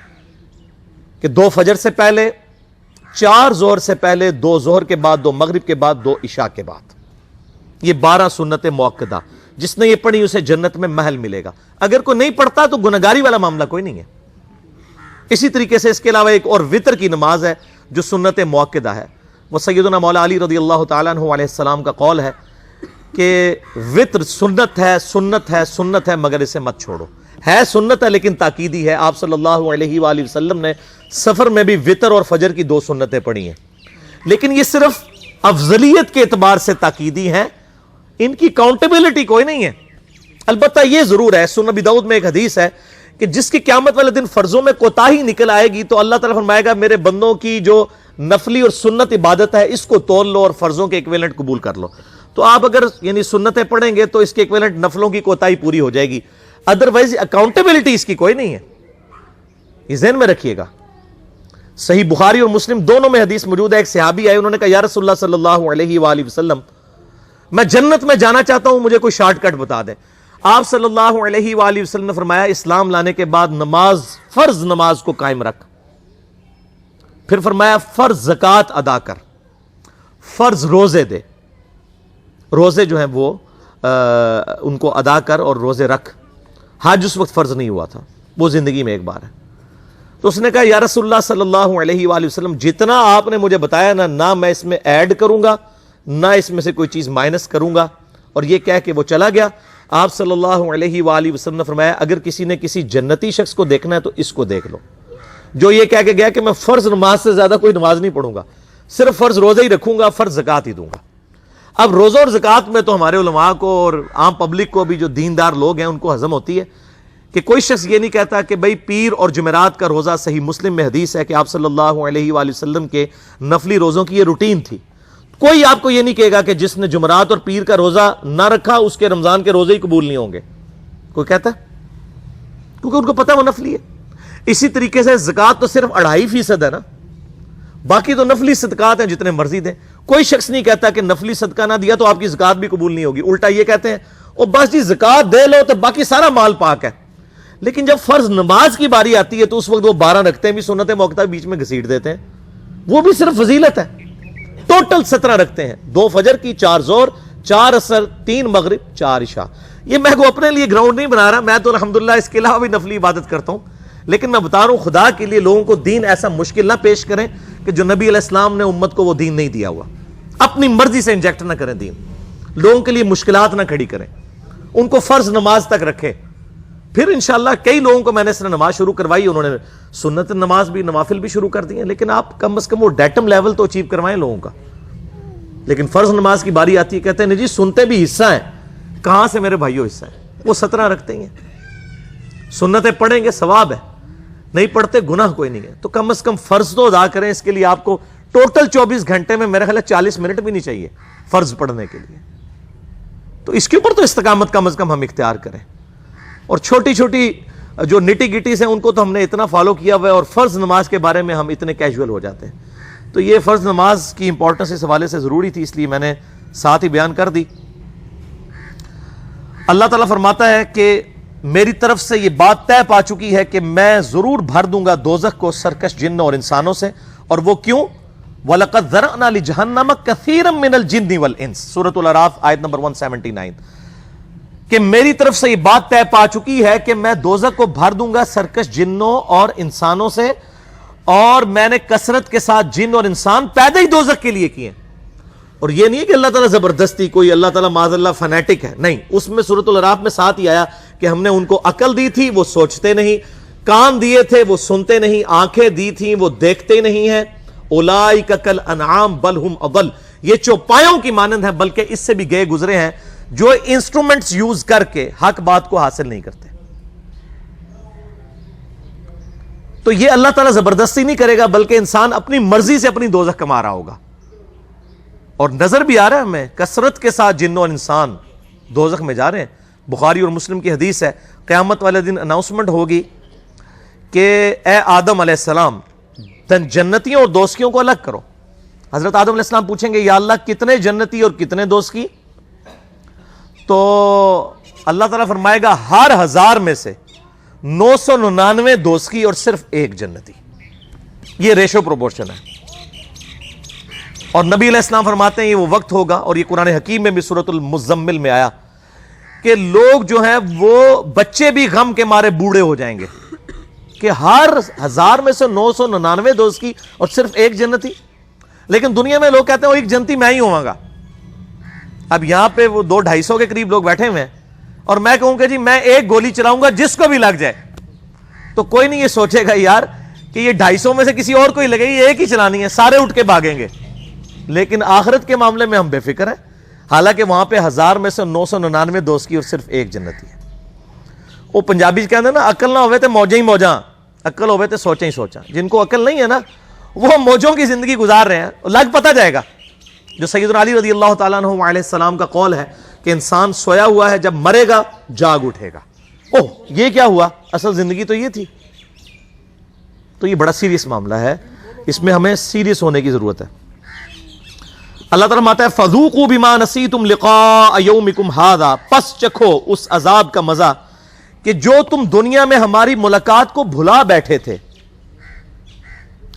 کہ 2 فجر سے پہلے، 4 ظہر سے پہلے، 2 ظہر کے بعد، 2 مغرب کے بعد، 2 عشاء کے بعد، یہ 12 سنت موقدہ۔ جس نے یہ پڑھی اسے جنت میں محل ملے گا۔ اگر کوئی نہیں پڑھتا تو گنہگاری والا معاملہ کوئی نہیں ہے۔ اسی طریقے سے اس کے علاوہ ایک اور وطر کی نماز ہے جو سنت موقدہ ہے۔ وہ سیدنا مولا علی رضی اللہ تعالیٰ عنہ علیہ السلام کا قول ہے کہ وطر سنت ہے، سنت ہے، سنت ہے، مگر اسے مت چھوڑو۔ ہے سنت ہے لیکن تاکیدی ہے۔ آپ صلی اللہ علیہ وآلہ وسلم نے سفر میں بھی وطر اور فجر کی 2 سنتیں پڑھی ہیں، لیکن یہ صرف افضلیت کے اعتبار سے تاکیدی ہیں، ان کی کاؤنٹیبلٹی کوئی نہیں ہے۔ البتہ یہ ضرور ہے، سنن ابی داؤد میں ایک حدیث ہے کہ جس کی قیامت والے دن فرضوں میں کوتاہی نکل آئے گی تو اللہ تعالیٰ فرمائے گا میرے بندوں کی جو نفلی اور سنت عبادت ہے اس کو تول لو اور فرضوں کے ایکویلنٹ قبول کر لو۔ تو آپ اگر سنتیں پڑھیں گے تو اس کے ایکویلنٹ نفلوں کی کوتاہی پوری ہو جائے گی، ادروائز اکاؤنٹیبلٹی اس کی کوئی نہیں ہے، یہ ذہن میں رکھیے گا۔ صحیح بخاری اور مسلم دونوں میں حدیث موجود ہے، ایک صحابی آئے، انہوں نے کہا یا رسول اللہ صلی اللہ علیہ وآلہ وسلم، میں جنت میں جانا چاہتا ہوں، مجھے کوئی شارٹ کٹ بتا دیں۔ آپ صلی اللہ علیہ وآلہ وسلم نے فرمایا اسلام لانے کے بعد نماز، فرض نماز کو قائم رکھ، پھر فرمایا فرض زکوٰۃ ادا کر، فرض روزے دے، روزے جو ہیں وہ ان کو ادا کر اور روزے رکھ۔ حج اس وقت فرض نہیں ہوا تھا، وہ زندگی میں ایک بار ہے۔ تو اس نے کہا یا رسول اللہ صلی اللہ علیہ وآلہ وسلم، جتنا آپ نے مجھے بتایا نہ میں اس میں ایڈ کروں گا نہ اس میں سے کوئی چیز مائنس کروں گا، اور یہ کہہ کے وہ چلا گیا۔ آپ صلی اللہ علیہ وآلہ وسلم نے فرمایا اگر کسی نے کسی جنتی شخص کو دیکھنا ہے تو اس کو دیکھ لو، جو یہ کہہ کے گیا کہ میں فرض نماز سے زیادہ کوئی نماز نہیں پڑھوں گا، صرف فرض روزہ ہی رکھوں گا، فرض زکوٰۃ ہی دوں گا۔ اب روزہ اور زکوٰۃ میں تو ہمارے علماء کو اور عام پبلک کو بھی جو دیندار لوگ ہیں ان کو ہضم ہوتی ہے کہ کوئی شخص یہ نہیں کہتا کہ بھئی پیر اور جمعرات کا روزہ، صحیح مسلم میں حدیث ہے کہ آپ صلی اللہ علیہ وآلہ وسلم کے نفلی روزوں کی یہ روٹین تھی۔ کوئی آپ کو یہ نہیں کہے گا کہ جس نے جمعرات اور پیر کا روزہ نہ رکھا اس کے رمضان کے روزے ہی قبول نہیں ہوں گے، کوئی کہتا ہے؟ کیونکہ ان کو پتہ وہ نفلی ہے۔ اسی طریقے سے زکوٰۃ تو صرف 2.5% ہے نا، باقی تو نفلی صدقات ہیں جتنے مرضی دیں۔ کوئی شخص نہیں کہتا کہ نفلی صدقہ نہ دیا تو آپ کی زکوٰۃ بھی قبول نہیں ہوگی، الٹا یہ کہتے ہیں او بس جی زکوٰۃ دے لو تو باقی سارا مال پاک ہے۔ لیکن جب فرض نماز کی باری آتی ہے تو اس وقت وہ 12 رکھتے ہیں بھی سنت موقع بیچ میں گھسیٹ دیتے ہیں، وہ بھی صرف فضیلت ہے۔ ٹوٹل 17 رکھتے ہیں، 2 فجر کی، 4 ظہر، 4 عصر، 3 مغرب، 4 عشاء. یہ میں کو اپنے لیے گراؤنڈ نہیں بنا رہا، میں تو الحمدللہ اس کے علاوہ بھی نفلی عبادت کرتا ہوں، لیکن میں بتا رہا ہوں خدا کے لیے لوگوں کو دین ایسا مشکل نہ پیش کریں کہ جو نبی علیہ السلام نے امت کو وہ دین نہیں دیا ہوا. اپنی مرضی سے انجیکٹ نہ کریں دین، لوگوں کے لیے مشکلات نہ کھڑی کریں، ان کو فرض نماز تک رکھیں. پھر انشاءاللہ کئی لوگوں کو میں نے اس نے نماز شروع کروائی، انہوں نے سنت نماز بھی، نوافل بھی شروع کر دی ہیں، لیکن آپ کم از کم وہ ڈیٹم لیول تو اچیو کروائیں لوگوں کا. لیکن فرض نماز کی باری آتی ہے، کہتے ہیں نہیں جی سنتے بھی حصہ ہیں. کہاں سے میرے بھائیوں حصہ ہے؟ وہ 17 رکھتے ہیں، سنتیں پڑھیں گے ثواب ہے، نہیں پڑھتے گناہ کوئی نہیں ہے. تو کم از کم فرض تو ادا کریں. اس کے لیے آپ کو ٹوٹل 24 گھنٹے میں میرا خیال ہے 40 منٹ بھی نہیں چاہیے فرض پڑھنے کے لیے. تو اس کے اوپر تو استقامت کم از کم ہم اختیار کریں. اور چھوٹی چھوٹی جو نٹی گٹیز ہیں ان کو تو ہم نے اتنا فالو کیا ہوا ہے، اور فرض نماز کے بارے میں ہم اتنے کیجول ہو جاتے ہیں. تو یہ فرض نماز کی امپورٹنس اس حوالے سے ضروری تھی، اس لیے میں نے ساتھ ہی بیان کر دی. اللہ تعالیٰ فرماتا ہے کہ میری طرف سے یہ بات طے پا چکی ہے کہ میں ضرور بھر دوں گا دوزخ کو سرکش جنوں اور انسانوں سے. اور وہ کیوں؟ وَلَقَدْ ذَرَأْنَا لِجَهَنَّمَ كَثِيرًا مِنَ الْجِنِّ وَالْإِنسِ، سورۃ الاعراف آیت نمبر 179، کہ میری طرف سے یہ بات طے پا چکی ہے کہ میں دوزخ کو بھر دوں گا سرکش جنوں اور انسانوں سے، اور میں نے کثرت کے ساتھ جن اور انسان پیدا ہی دوزخ کے لیے کیے. اور یہ نہیں ہے کہ اللہ تعالیٰ زبردستی کوئی اللہ تعالیٰ معاذ اللہ فنیٹک ہے، نہیں. اس میں سورۃ الاعراف میں ساتھ ہی آیا کہ ہم نے ان کو عقل دی تھی وہ سوچتے نہیں، کان دیے تھے وہ سنتے نہیں، آنکھیں دی تھیں وہ دیکھتے نہیں ہیں. اولئک کالانعام بل ہم اضل، یہ چوپایوں کی مانند ہیں بلکہ اس سے بھی گئے گزرے ہیں، جو انسٹرومنٹس یوز کر کے حق بات کو حاصل نہیں کرتے. تو یہ اللہ تعالیٰ زبردستی نہیں کرے گا، بلکہ انسان اپنی مرضی سے اپنی دوزخ کما رہا ہوگا. اور نظر بھی آ رہا ہے ہمیں، کثرت کے ساتھ جن اور انسان دوزخ میں جا رہے ہیں. بخاری اور مسلم کی حدیث ہے، قیامت والے دن اناؤنسمنٹ ہوگی کہ اے آدم علیہ السلام جنتیوں اور دوزخیوں کو الگ کرو. حضرت آدم علیہ السلام پوچھیں گے یا اللہ کتنے جنتی اور کتنے دوزخی؟ تو اللہ تعالیٰ فرمائے گا ہر 1000 میں سے 999 دوزخی اور صرف 1 جنتی. یہ ریشو پروپورشن ہے. اور نبی علیہ السلام فرماتے ہیں یہ وہ وقت ہوگا، اور یہ قرآن حکیم میں بھی سورۃ المزمل میں آیا، کہ لوگ جو ہیں وہ بچے بھی غم کے مارے بوڑھے ہو جائیں گے کہ ہر 1000 میں سے 999 دوزخی اور صرف 1 جنتی. لیکن دنیا میں لوگ کہتے ہیں وہ 1 جنتی میں ہی ہوں گا. اب یہاں پہ وہ 200-250 کے قریب لوگ بیٹھے ہوئے ہیں، اور میں کہوں کہ جی میں 1 گولی چلاؤں گا جس کو بھی لگ جائے، تو کوئی نہیں یہ سوچے گا یار کہ یہ 250 میں سے کسی اور کو ہی لگے گی، یہ 1 ہی چلانی ہے، سارے اٹھ کے بھاگیں گے. لیکن آخرت کے معاملے میں ہم بے فکر ہیں، حالانکہ وہاں پہ 1000 میں سے 999 دوزخی اور صرف 1 جنتی ہے. وہ پنجابی کہتے ہیں نا عقل نہ ہوئے تو موجیں ہی موجاں، عقل ہوئے تو سوچیں ہی سوچاں. جن کو عقل نہیں ہے نا وہ موجوں کی زندگی گزار رہے ہیں، لگ پتہ جائے گا. جو سیدنا علی رضی اللہ تعالیٰ عنہ علیہ السلام کا قول ہے کہ انسان سویا ہوا ہے، جب مرے گا جاگ اٹھے گا. اوہ یہ کیا ہوا؟ اصل زندگی تو یہ تھی. تو یہ بڑا سیریس معاملہ ہے، اس میں ہمیں سیریس ہونے کی ضرورت ہے. اللہ تعالیٰ فرماتا ہے فَذُوقُوا بِمَا نَسِيتُمْ لِقَاءَ يَوْمِكُمْ هَذَا، پس چکھو اس عذاب کا مزہ کہ جو تم دنیا میں ہماری ملاقات کو بھلا بیٹھے تھے.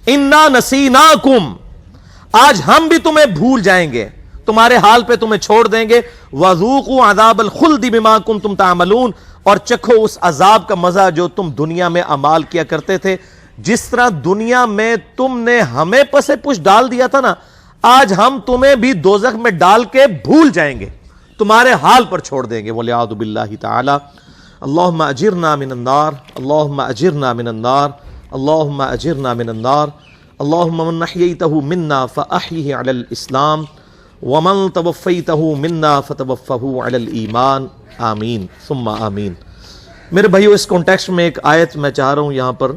اِنَّا نَسِينَاكُمْ، آج ہم بھی تمہیں بھول جائیں گے، تمہارے حال پہ تمہیں چھوڑ دیں گے. وَذُوقُوا عَذَابَ الْخُلْدِ بِمَا كُنْتُمْ تَعْمَلُونَ، اور چکھو اس عذاب کا مزہ جو تم دنیا میں اعمال کیا کرتے تھے. جس طرح دنیا میں تم نے ہمیں پسے پش ڈال دیا تھا نا، آج ہم تمہیں بھی دوزخ میں ڈال کے بھول جائیں گے، تمہارے حال پر چھوڑ دیں گے. وَلِعَاذُ بِاللَّهِ تَعَالَى اللہم اجرنا من النار، اللہم اجرنا من النار، اللہم اجرنا من النار. اللہم من احییتہ منا فاحیہ علی الاسلام، ومن توفیتہ منا فتوفہ علی الایمان، آمین ثم آمین. میرے بھائیو، اس کانٹیکسٹ میں ایک آیت میں چاہ رہا ہوں یہاں پر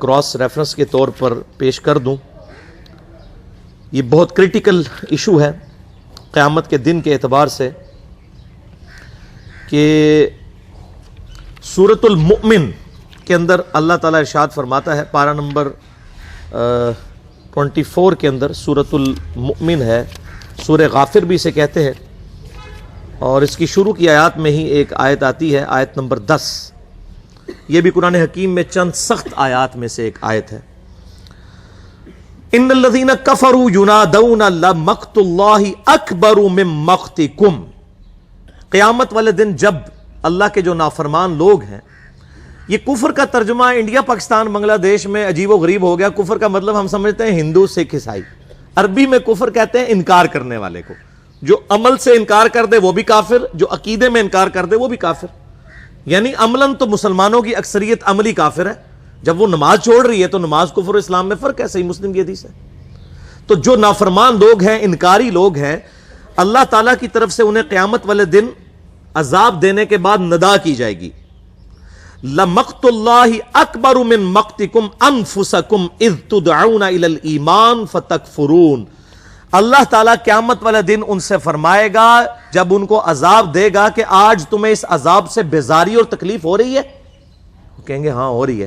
کراس ریفرنس کے طور پر پیش کر دوں. یہ بہت کریٹیکل ایشو ہے قیامت کے دن کے اعتبار سے، کہ سورۃ المؤمن کے اندر اللہ تعالیٰ ارشاد فرماتا ہے، پارہ نمبر 24 کے اندر سورۃ المؤمن ہے، سورہ غافر بھی اسے کہتے ہیں، اور اس کی شروع کی آیات میں ہی ایک آیت آتی ہے، آیت نمبر 10. یہ بھی قرآن حکیم میں چند سخت آیات میں سے ایک آیت ہے. ان الذین کفروا ینادون لمقت اللہ اکبر من مقتکم. قیامت والے دن جب اللہ کے جو نافرمان لوگ ہیں، یہ کفر کا ترجمہ انڈیا پاکستان بنگلہ دیش میں عجیب و غریب ہو گیا. کفر کا مطلب ہم سمجھتے ہیں ہندو سکھ عیسائی. عربی میں کفر کہتے ہیں انکار کرنے والے کو. جو عمل سے انکار کر دے وہ بھی کافر، جو عقیدے میں انکار کر دے وہ بھی کافر. یعنی عملاً تو مسلمانوں کی اکثریت عملی کافر ہے. جب وہ نماز چھوڑ رہی ہے تو نماز کفر و اسلام میں فرق ہے. صحیح مسلم کی حدیث ہے. تو جو نافرمان لوگ ہیں، انکاری لوگ ہیں، اللہ تعالیٰ کی طرف سے انہیں قیامت والے دن عذاب دینے کے بعد ندا کی جائے گی. لَمَقْتُ اللَّهِ أَكْبَرُ مِن مَقْتِكُمْ أَنفُسَكُمْ إِذْ تُدْعَوْنَ إِلَى الْإِيمَانِ فَتَكْفُرُونَ. اللہ تعالیٰ قیامت والے دن ان سے فرمائے گا جب ان کو عذاب دے گا کہ آج تمہیں اس عذاب سے بیزاری اور تکلیف ہو رہی ہے. وہ کہیں گے ہاں ہو رہی ہے.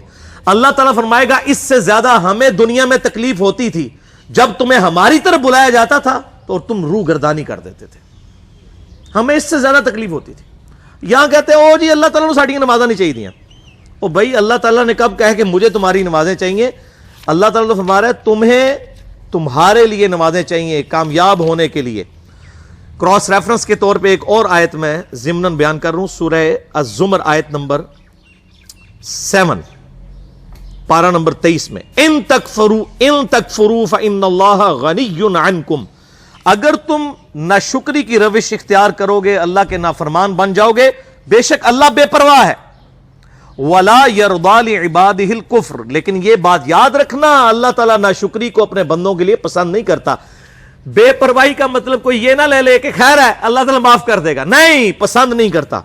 اللہ تعالیٰ فرمائے گا اس سے زیادہ ہمیں دنیا میں تکلیف ہوتی تھی جب تمہیں ہماری طرف بلایا جاتا تھا تو تم روح گردانی کر دیتے تھے. ہمیں اس سے زیادہ تکلیف ہوتی تھی. یہاں کہتے ہیں او جی اللہ تعالیٰ نے ساڑی نمازیں نہیں چاہیے دیا. او بھائی اللہ تعالیٰ نے کب کہا کہ مجھے تمہاری نمازیں چاہیے؟ اللہ تعالیٰ تو فرما رہا ہے تمہیں تمہارے لیے نمازیں چاہیے کامیاب ہونے کے لیے. کراس ریفرنس کے طور پہ ایک اور آیت میں ضمناً بیان کر رہا ہوں. سورہ الزمر آیت نمبر 7 پارہ نمبر 23 میں ان تکفروا فإن اللہ غنی عنکم. اگر تم ناشکری کی روش اختیار کرو گے، اللہ کے نافرمان بن جاؤ گے، بے شک اللہ بے پرواہ ہے. ولا يرضى لعباده الكفر. لیکن یہ بات یاد رکھنا اللہ تعالیٰ ناشکری کو اپنے بندوں کے لیے پسند نہیں کرتا. بے پرواہی کا مطلب کوئی یہ نہ لے لے کہ خیر ہے اللہ تعالیٰ معاف کر دے گا. نہیں، پسند نہیں کرتا.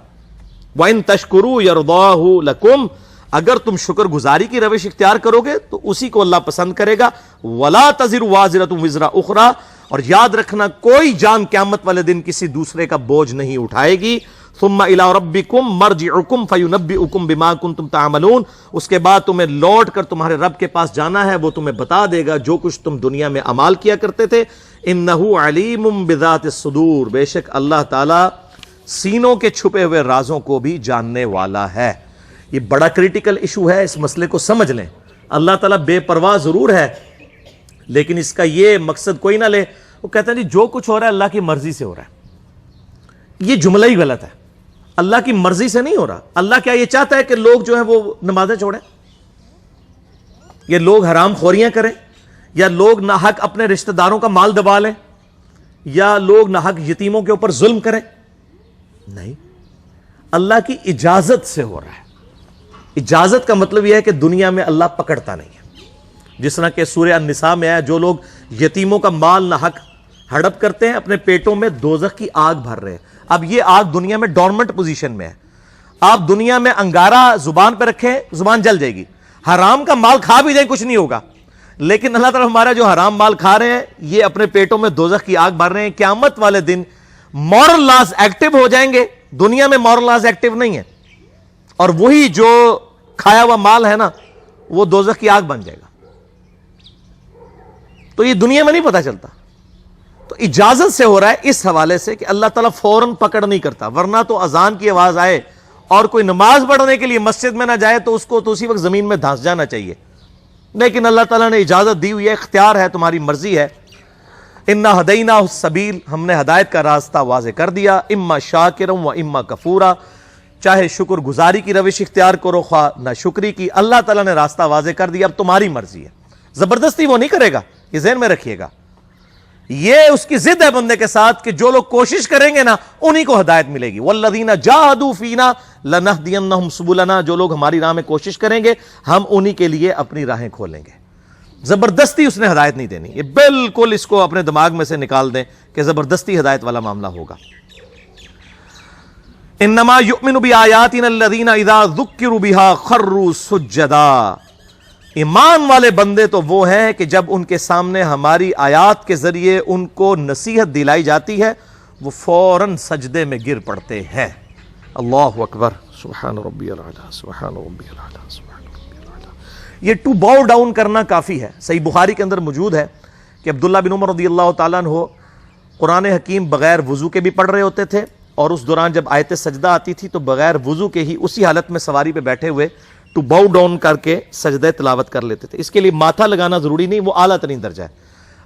وَإِن تَشْكُرُوا يَرْضَاهُ لَكُمْ. اگر تم شکر گزاری کی روش اختیار کرو گے تو اسی کو اللہ پسند کرے گا. وَلَا تَزِرُ وَازِرَةٌ وِزْرَ أُخْرَى. اور یاد رکھنا کوئی جان قیامت والے دن کسی دوسرے کا بوجھ نہیں اٹھائے گی. ثم الى ربکم مرجعکم فینبئکم بما کنتم تعملون. اس کے بعد تمہیں لوٹ کر تمہارے رب کے پاس جانا ہے، وہ تمہیں بتا دے گا جو کچھ تم دنیا میں اعمال کیا کرتے تھے. انہ علیم بذات الصدور. بے شک اللہ تعالی سینوں کے چھپے ہوئے رازوں کو بھی جاننے والا ہے. یہ بڑا کریٹیکل ایشو ہے، اس مسئلے کو سمجھ لیں. اللہ تعالیٰ بے پرواہ ضرور ہے لیکن اس کا یہ مقصد کوئی نہ لے. وہ کہتے ہیں جی جو کچھ ہو رہا ہے اللہ کی مرضی سے ہو رہا ہے. یہ جملہ ہی غلط ہے. اللہ کی مرضی سے نہیں ہو رہا. اللہ کیا یہ چاہتا ہے کہ لوگ جو ہیں وہ نمازیں چھوڑیں، یا لوگ حرام خوریاں کریں، یا لوگ ناحق اپنے رشتہ داروں کا مال دبا لیں، یا لوگ ناحق یتیموں کے اوپر ظلم کریں؟ نہیں، اللہ کی اجازت سے ہو رہا ہے. اجازت کا مطلب یہ ہے کہ دنیا میں اللہ پکڑتا نہیں ہے. جس طرح کہ سورہ النساء میں ہے جو لوگ یتیموں کا مال ناحق ہڑپ کرتے ہیں اپنے پیٹوں میں دوزخ کی آگ بھر رہے ہیں. اب یہ آگ دنیا میں ڈورمنٹ پوزیشن میں ہے. آپ دنیا میں انگارہ زبان پہ رکھیں زبان جل جائے گی. حرام کا مال کھا بھی جائیں کچھ نہیں ہوگا. لیکن اللہ تعالیٰ ہمارا جو حرام مال کھا رہے ہیں یہ اپنے پیٹوں میں دوزخ کی آگ بھر رہے ہیں. قیامت والے دن مورل لاز ایکٹیو ہو جائیں گے. دنیا میں مورل لاز ایکٹیو نہیں ہے اور وہی جو کھایا ہوا مال ہے نا وہ دوزخ کی آگ بن جائے گا. تو یہ دنیا میں نہیں پتا چلتا. تو اجازت سے ہو رہا ہے اس حوالے سے کہ اللہ تعالیٰ فوراً پکڑ نہیں کرتا. ورنہ تو اذان کی آواز آئے اور کوئی نماز پڑھنے کے لیے مسجد میں نہ جائے تو اس کو تو اسی وقت زمین میں دھانس جانا چاہیے. لیکن اللہ تعالیٰ نے اجازت دی ہوئی ہے، اختیار ہے، تمہاری مرضی ہے. انا ہدیناہ السبیل. ہم نے ہدایت کا راستہ واضح کر دیا. اما شاکرا و اما کفورا. چاہے شکر گزاری کی روش اختیار کرو خواہ نہ شکری کی. اللہ تعالیٰ نے راستہ واضح کر دیا. اب تمہاری مرضی ہے. زبردستی وہ نہیں کرے گا، یہ ذہن میں رکھیے گا. یہ اس کی ضد ہے بندے کے ساتھ کہ جو لوگ کوشش کریں گے نا انہی کو ہدایت ملے گی. والذین جاہدوا فینا لنہدینہم سبلنا. جو لوگ ہماری راہ میں کوشش کریں گے ہم انہی کے لیے اپنی راہیں کھولیں گے. زبردستی اس نے ہدایت نہیں دینی. یہ بالکل اس کو اپنے دماغ میں سے نکال دیں کہ زبردستی ہدایت والا معاملہ ہوگا. انما یؤمن بآیاتنا الذین اذا ذکروا بها خروا سجدا. ایمان والے بندے تو وہ ہیں کہ جب ان کے سامنے ہماری آیات کے ذریعے ان کو نصیحت دلائی جاتی ہے وہ فوراً سجدے میں گر پڑتے ہیں. اللہ اکبر. سبحان ربی العلی سبحان ربی العلی سبحان ربی العلی. یہ ٹو باؤ ڈاؤن کرنا کافی ہے. صحیح بخاری کے اندر موجود ہے کہ عبداللہ بن عمر رضی اللہ تعالیٰ عنہ قرآن حکیم بغیر وضو کے بھی پڑھ رہے ہوتے تھے اور اس دوران جب آیت سجدہ آتی تھی تو بغیر وضو کے ہی اسی حالت میں سواری پہ بیٹھے ہوئے ٹو باؤ ڈاؤن کر کے سجدہ تلاوت کر لیتے تھے. اس کے لیے ماتھا لگانا ضروری نہیں, وہ اعلیٰ ترین درجہ ہے.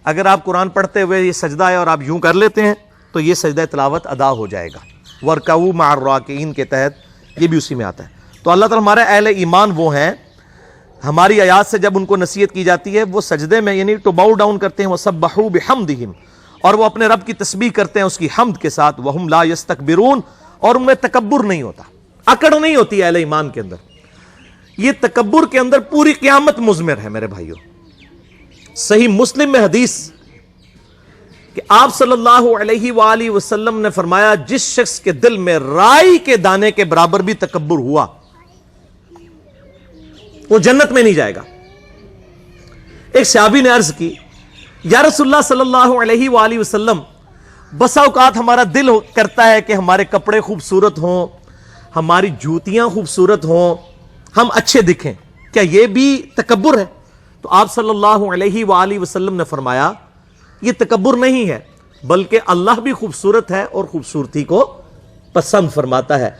اگر آپ قرآن پڑھتے ہوئے یہ سجدہ ہے اور آپ یوں کر لیتے ہیں تو یہ سجدہ تلاوت ادا ہو جائے گا. وَارْكَعُوا مَعَ الرَّاكِعِينَ کے تحت یہ بھی اسی میں آتا ہے. تو اللہ تعالیٰ ہمارے اہل ایمان وہ ہیں, ہماری آیات سے جب ان کو نصیحت کی جاتی ہے وہ سجدے میں یعنی ٹو باؤ ڈاؤن کرتے ہیں, وَسَبَّحُوا بِحَمْدِهِمْ, اور وہ اپنے رب کی تسبیح کرتے ہیں اس کی حمد کے ساتھ. وَهُمْ لَا يَسْتَكْبِرُونَ, اور ان میں تکبر نہیں ہوتا, اکڑ نہیں ہوتی اہل ایمان کے اندر. یہ تکبر کے اندر پوری قیامت مضمر ہے میرے بھائیوں. صحیح مسلم میں حدیث کہ آپ صلی اللہ علیہ وآلہ وسلم نے فرمایا جس شخص کے دل میں رائی کے دانے کے برابر بھی تکبر ہوا وہ جنت میں نہیں جائے گا. ایک صحابی نے عرض کی یا رسول اللہ صلی اللہ علیہ وآلہ وسلم, بسا اوقات ہمارا دل کرتا ہے کہ ہمارے کپڑے خوبصورت ہوں, ہماری جوتیاں خوبصورت ہوں, ہم اچھے دکھیں, کیا یہ بھی تکبر ہے؟ تو آپ صلی اللہ علیہ وآلہ وسلم نے فرمایا یہ تکبر نہیں ہے, بلکہ اللہ بھی خوبصورت ہے اور خوبصورتی کو پسند فرماتا ہے.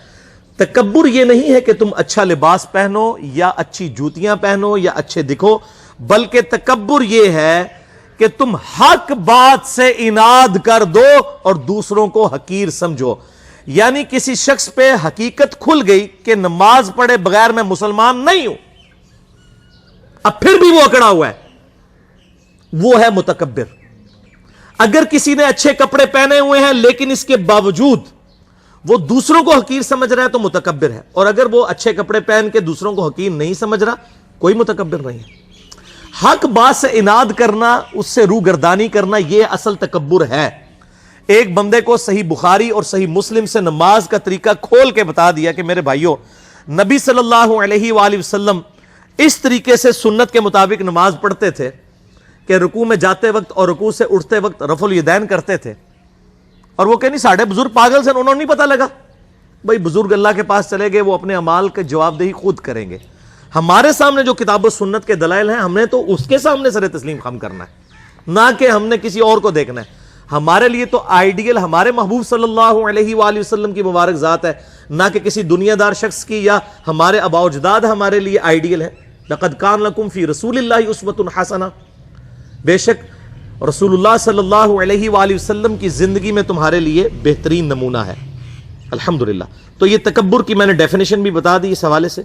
تکبر یہ نہیں ہے کہ تم اچھا لباس پہنو یا اچھی جوتیاں پہنو یا اچھے دکھو, بلکہ تکبر یہ ہے کہ تم حق بات سے اناد کر دو اور دوسروں کو حقیر سمجھو. یعنی کسی شخص پہ حقیقت کھل گئی کہ نماز پڑھے بغیر میں مسلمان نہیں ہوں, اب پھر بھی وہ اکڑا ہوا ہے, وہ ہے متکبر. اگر کسی نے اچھے کپڑے پہنے ہوئے ہیں لیکن اس کے باوجود وہ دوسروں کو حقیر سمجھ رہا ہے تو متکبر ہے, اور اگر وہ اچھے کپڑے پہن کے دوسروں کو حقیر نہیں سمجھ رہا کوئی متکبر نہیں ہے. حق بات سے اناد کرنا, اس سے روگردانی کرنا, یہ اصل تکبر ہے. ایک بندے کو صحیح بخاری اور صحیح مسلم سے نماز کا طریقہ کھول کے بتا دیا کہ میرے بھائیوں نبی صلی اللہ علیہ وآلہ وسلم اس طریقے سے سنت کے مطابق نماز پڑھتے تھے کہ رکوع میں جاتے وقت اور رکوع سے اٹھتے وقت رفع الیدین کرتے تھے. اور وہ کہ نہیں ساڑھے بزرگ پاگل سے, انہوں نے نہیں پتہ لگا. بھائی بزرگ اللہ کے پاس چلے گئے, وہ اپنے اعمال کے جواب دہی خود کریں گے. ہمارے سامنے جو کتاب و سنت کے دلائل ہیں ہم نے تو اس کے سامنے سر تسلیم خم کرنا ہے, نہ کہ ہم نے کسی اور کو دیکھنا ہے. ہمارے لیے تو آئیڈیل ہمارے محبوب صلی اللہ علیہ وآلہ وسلم کی مبارک ذات ہے, نہ کہ کسی دنیا دار شخص کی یا ہمارے آباء و اجداد ہمارے لیے آئیڈیل ہے. لقد کان لکم فی رسول اللہ اسوۃ حسنہ, بے شک رسول اللہ صلی اللہ علیہ وآلہ وسلم کی زندگی میں تمہارے لیے بہترین نمونہ ہے. الحمدللہ. تو یہ تکبر کی میں نے ڈیفینیشن بھی بتا دی اس حوالے سے.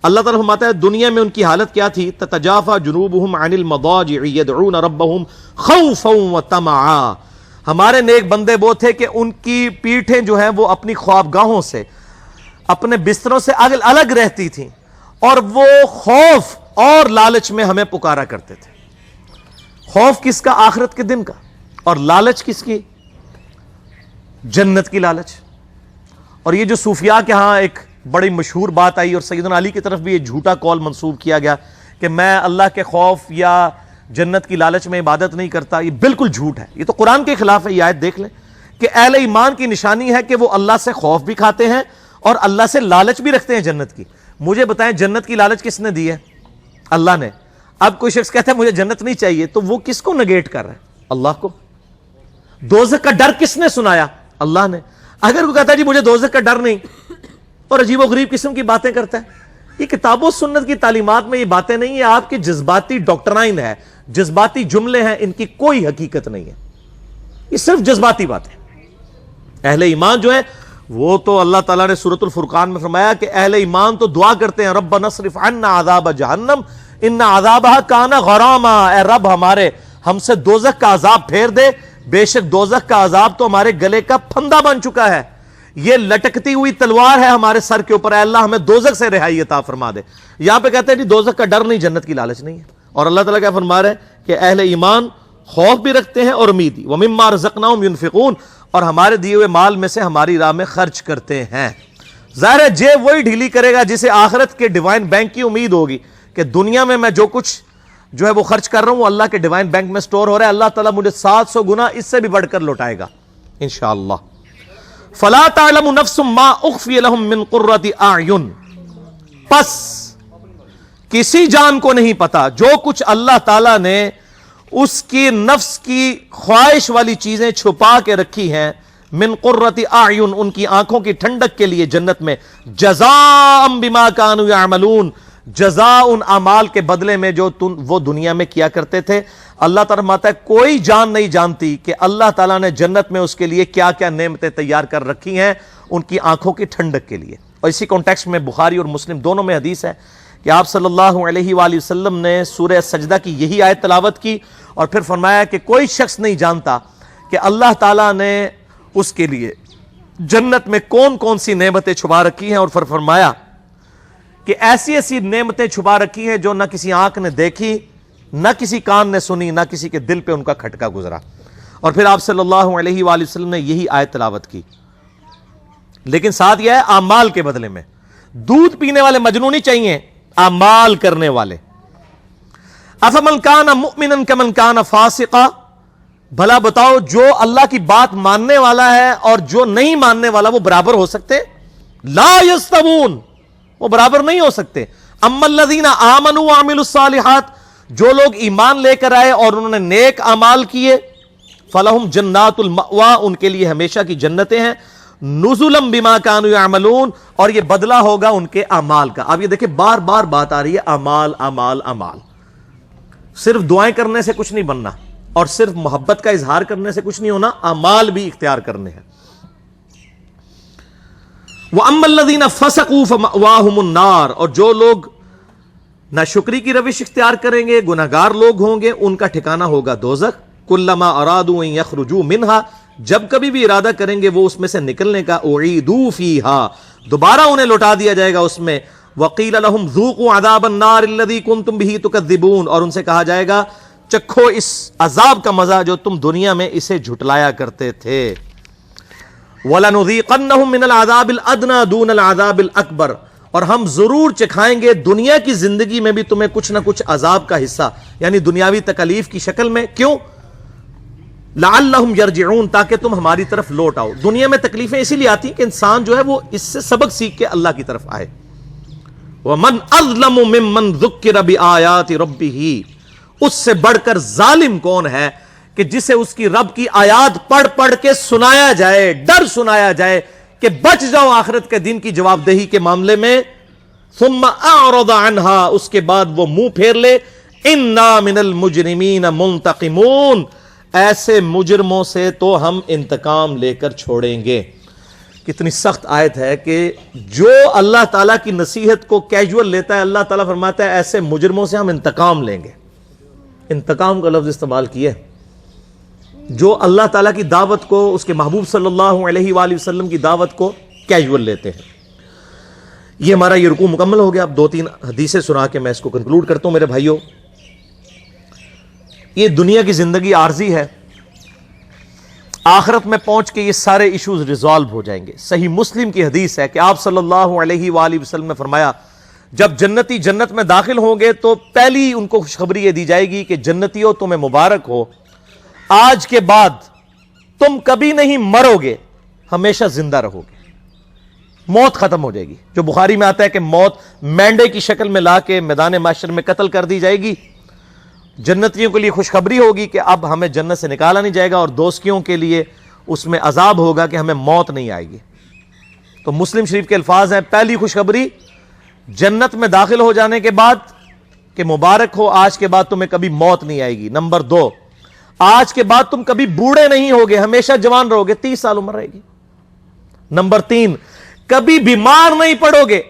اللہ تعالیٰ فرماتا ہے دنیا میں ان کی حالت کیا تھی, تتجافا جنوبہم عن المضاجع یدعون ربہم خوفا وطمعا. ہمارے نیک بندے وہ تھے کہ ان کی پیٹھیں جو ہیں وہ اپنی خوابگاہوں سے اپنے بستروں سے الگ رہتی تھیں, اور وہ خوف اور لالچ میں ہمیں پکارا کرتے تھے. خوف کس کا؟ آخرت کے دن کا. اور لالچ کس کی؟ جنت کی لالچ. اور یہ جو صوفیاء کے ہاں ایک بڑی مشہور بات آئی اور سیدنا علی کی طرف بھی یہ جھوٹا قول منسوب کیا گیا کہ میں اللہ کے خوف یا جنت کی لالچ میں عبادت نہیں کرتا, یہ بالکل جھوٹ ہے. یہ تو قرآن کے خلاف ہے. یہ آیت دیکھ لیں کہ اہل ایمان کی نشانی ہے کہ وہ اللہ سے خوف بھی کھاتے ہیں اور اللہ سے لالچ بھی رکھتے ہیں جنت کی. مجھے بتائیں جنت کی لالچ کس نے دی ہے؟ اللہ نے. اب کوئی شخص کہتا ہے مجھے جنت نہیں چاہیے, تو وہ کس کو نگیٹ کر رہا ہے؟ اللہ کو. دوزخ کا ڈر کس نے سنایا؟ اللہ نے. اگر کوئی کہتا ہے جی مجھے دوزخ کا ڈر نہیں اور عجیب و غریب قسم کی باتیں کرتا ہے, یہ کتاب و سنت کی تعلیمات میں یہ باتیں نہیں ہیں, آپ کی جذباتی ڈاکٹرائن ہے, جذباتی جملے ہیں, ان کی کوئی حقیقت نہیں ہے, یہ صرف جذباتی باتیں. اہل ایمان جو ہیں وہ تو اللہ تعالیٰ نے سورۃ الفرقان میں فرمایا کہ اہل ایمان تو دعا کرتے ہیں ربنا اصرف عنا عذاب جہنم ان عذابها کان غراما, اے رب ہمارے ہم سے دوزخ کا عذاب پھیر دے, بے شک دوزخ کا عذاب تو ہمارے گلے کا پھندا بن چکا ہے, یہ لٹکتی ہوئی تلوار ہے ہمارے سر کے اوپر, اے اللہ ہمیں دوزخ سے رہائی عطا فرما دے. یہاں پہ کہتے ہیں جی دوزخ کا ڈر نہیں, جنت کی لالچ نہیں ہے. اور اللہ تعالیٰ کیا فرما رہے ہیں کہ اہل ایمان خوف بھی رکھتے ہیں اور امید بھی. وَمِمَّا رَزَقْنَاهُمْ يُنْفِقُونَ, اور ہمارے دیے ہوئے مال میں سے ہماری راہ میں خرچ کرتے ہیں. ظاہر ہے جیب وہی ڈھیلی کرے گا جسے آخرت کے ڈیوائن بینک کی امید ہوگی کہ دنیا میں میں جو کچھ جو ہے وہ خرچ کر رہا ہوں اللہ کے ڈیوائن بینک میں سٹور ہو رہا ہے, اللہ تعالیٰ مجھے 700 گنا اس سے بھی بڑھ کر لوٹائے گا انشاءاللہ. فَلَا تَعْلَمُ نَفْسٌ مَا أُخْفِيَ لَهُم مِّن قُرَّةِ أَعْيُنٍ, پس کسی جان کو نہیں پتا جو کچھ اللہ تعالیٰ نے اس کی نفس کی خواہش والی چیزیں چھپا کے رکھی ہیں, من قرۃ اعین, ان کی آنکھوں کی ٹھنڈک کے لیے جنت میں, جزاء بما کانوا یعملون, جزا ان اعمال کے بدلے میں جو وہ دنیا میں کیا کرتے تھے. اللہ تعالیٰ فرماتا ہے کوئی جان نہیں جانتی کہ اللہ تعالیٰ نے جنت میں اس کے لیے کیا کیا نعمتیں تیار کر رکھی ہیں ان کی آنکھوں کی ٹھنڈک کے لیے. اور اسی کانٹیکسٹ میں بخاری اور مسلم دونوں میں حدیث ہے کہ آپ صلی اللہ علیہ وآلہ وسلم نے سورہ سجدہ کی یہی آیت تلاوت کی اور پھر فرمایا کہ کوئی شخص نہیں جانتا کہ اللہ تعالیٰ نے اس کے لیے جنت میں کون کون سی نعمتیں چھپا رکھی ہیں. اور پھر فرمایا کہ ایسی ایسی نعمتیں چھپا رکھی ہیں جو نہ کسی آنکھ نے دیکھی, نہ کسی کان نے سنی, نہ کسی کے دل پہ ان کا کھٹکا گزرا. اور پھر آپ صلی اللہ علیہ وآلہ وسلم نے یہی آیت تلاوت کی. لیکن ساتھ یہ ہے اعمال کے بدلے میں. دودھ پینے والے مجنون نہیں چاہیے, اعمال کرنے والے. افمن کان مؤمنا کمن کان فاسقا, بھلا بتاؤ جو اللہ کی بات ماننے والا ہے اور جو نہیں ماننے والا وہ برابر ہو سکتے؟ لا یستوون, وہ برابر نہیں ہو سکتے. اما الذین آمنوا وعملوا الصالحات, جو لوگ ایمان لے کر آئے اور انہوں نے نیک اعمال کیے, فلہم جنات المأوا, ان کے لیے ہمیشہ کی جنتیں ہیں, نزلا بما كانوا يعملون, اور یہ بدلہ ہوگا ان کے اعمال کا. اب یہ دیکھیں بار بار بات آ رہی ہے اعمال اعمال اعمال. صرف دعائیں کرنے سے کچھ نہیں بننا اور صرف محبت کا اظہار کرنے سے کچھ نہیں ہونا, اعمال بھی اختیار کرنے ہیں. وَأَمَّا الَّذِينَ فَسَقُوا فَمَأْوَاهُمُ النَّارُ, اور جو لوگ ناشکری کی روش اختیار کریں گے, گناہگار لوگ ہوں گے, ان کا ٹھکانہ ہوگا دوزخ. کلما ارادوا ان یخرجوا منها, جب کبھی بھی ارادہ کریں گے وہ اس میں سے نکلنے کا, اعیدوا فیہا, دوبارہ انہیں لوٹا دیا جائے گا اس میں. وقیل لهم ذوقوا عذاب النار الذی کنتم به تکذبون, اور ان سے کہا جائے گا چکھو اس عذاب کا مزہ جو تم دنیا میں اسے جھٹلایا کرتے تھے. وَلَنُذِيقَنَّهُم مِّنَ الْعَذَابِ الْأَدْنَىٰ دُونَ الْعَذَابِ الْأَكْبَرِ, اور ہم ضرور چکھائیں گے دنیا کی زندگی میں بھی تمہیں کچھ نہ کچھ عذاب کا حصہ, یعنی دنیاوی تکلیف کی شکل میں. کیوں؟ لعلہم یرجعون, تاکہ تم ہماری طرف لوٹ آؤ. دنیا میں تکلیفیں اسی لیے آتی ہیں کہ انسان جو ہے وہ اس سے سبق سیکھ کے اللہ کی طرف آئے. وَمَنْ أَظْلَمُ مِمَّنْ ذُكِّرَ بِآيَاتِ رَبِّهِ, اس سے بڑھ کر ظالم کون ہے کہ جسے اس کی رب کی آیات پڑھ پڑھ کے سنایا جائے, ڈر سنایا جائے کہ بچ جاؤ آخرت کے دن کی جواب دہی کے معاملے میں. ثم اعرض عنها, اس کے بعد وہ منہ پھیر لے. انا من المجرمین منتقمون, ایسے مجرموں سے تو ہم انتقام لے کر چھوڑیں گے. کتنی سخت آیت ہے کہ جو اللہ تعالیٰ کی نصیحت کو کیجول لیتا ہے, اللہ تعالیٰ فرماتا ہے ایسے مجرموں سے ہم انتقام لیں گے. انتقام کا لفظ استعمال کیا ہے. جو اللہ تعالیٰ کی دعوت کو, اس کے محبوب صلی اللہ علیہ وآلہ وسلم کی دعوت کو کیجول لیتے ہیں. یہ ہمارا یہ رکوع مکمل ہو گیا. اب 2-3 حدیثیں سنا کے میں اس کو کنکلوڈ کرتا ہوں. میرے بھائیوں, یہ دنیا کی زندگی عارضی ہے, آخرت میں پہنچ کے یہ سارے ایشوز ریزالو ہو جائیں گے. صحیح مسلم کی حدیث ہے کہ آپ صلی اللہ علیہ وآلہ وسلم نے فرمایا جب جنتی جنت میں داخل ہوں گے تو پہلی ان کو خوشخبری یہ دی جائے گی کہ جنتیوں تمہیں مبارک ہو, آج کے بعد تم کبھی نہیں مرو گے, ہمیشہ زندہ رہو گے. موت ختم ہو جائے گی. جو بخاری میں آتا ہے کہ موت مینڈے کی شکل میں لا کے میدان محشر میں قتل کر دی جائے گی. جنتیوں کے لیے خوشخبری ہوگی کہ اب ہمیں جنت سے نکالا نہیں جائے گا, اور دوزخیوں کے لیے اس میں عذاب ہوگا کہ ہمیں موت نہیں آئے گی. تو مسلم شریف کے الفاظ ہیں, پہلی خوشخبری جنت میں داخل ہو جانے کے بعد کہ مبارک ہو, آج کے بعد تمہیں کبھی موت نہیں آئے گی. نمبر 2, آج کے بعد تم کبھی بوڑھے نہیں ہوگے, ہمیشہ جوان رہو گے, 30 سال عمر رہے گی. نمبر 3, کبھی بیمار نہیں پڑو گے,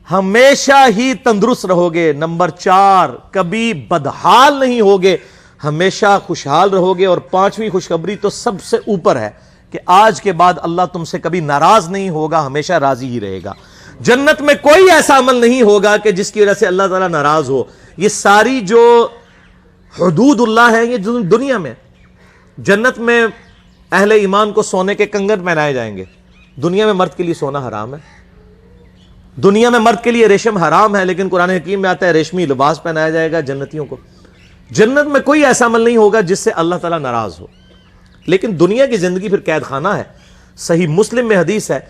ہمیشہ ہی تندرست رہو گے. نمبر 4, کبھی بدحال نہیں ہوگے, ہمیشہ خوشحال رہو گے. اور 5ویں خوشخبری تو سب سے اوپر ہے کہ آج کے بعد اللہ تم سے کبھی ناراض نہیں ہوگا, ہمیشہ راضی ہی رہے گا. جنت میں کوئی ایسا عمل نہیں ہوگا کہ جس کی وجہ سے اللہ تعالیٰ ناراض ہو. یہ ساری جو حدود اللہ ہے یہ دنیا میں. جنت میں اہل ایمان کو سونے کے کنگن پہنائے جائیں گے. دنیا میں مرد کے لیے سونا حرام ہے, دنیا میں مرد کے لیے ریشم حرام ہے, لیکن قرآن حکیم میں آتا ہے ریشمی لباس پہنایا جائے گا جنتیوں کو. جنت میں کوئی ایسا عمل نہیں ہوگا جس سے اللہ تعالیٰ ناراض ہو. لیکن دنیا کی زندگی پھر قید خانہ ہے. صحیح مسلم میں حدیث ہے,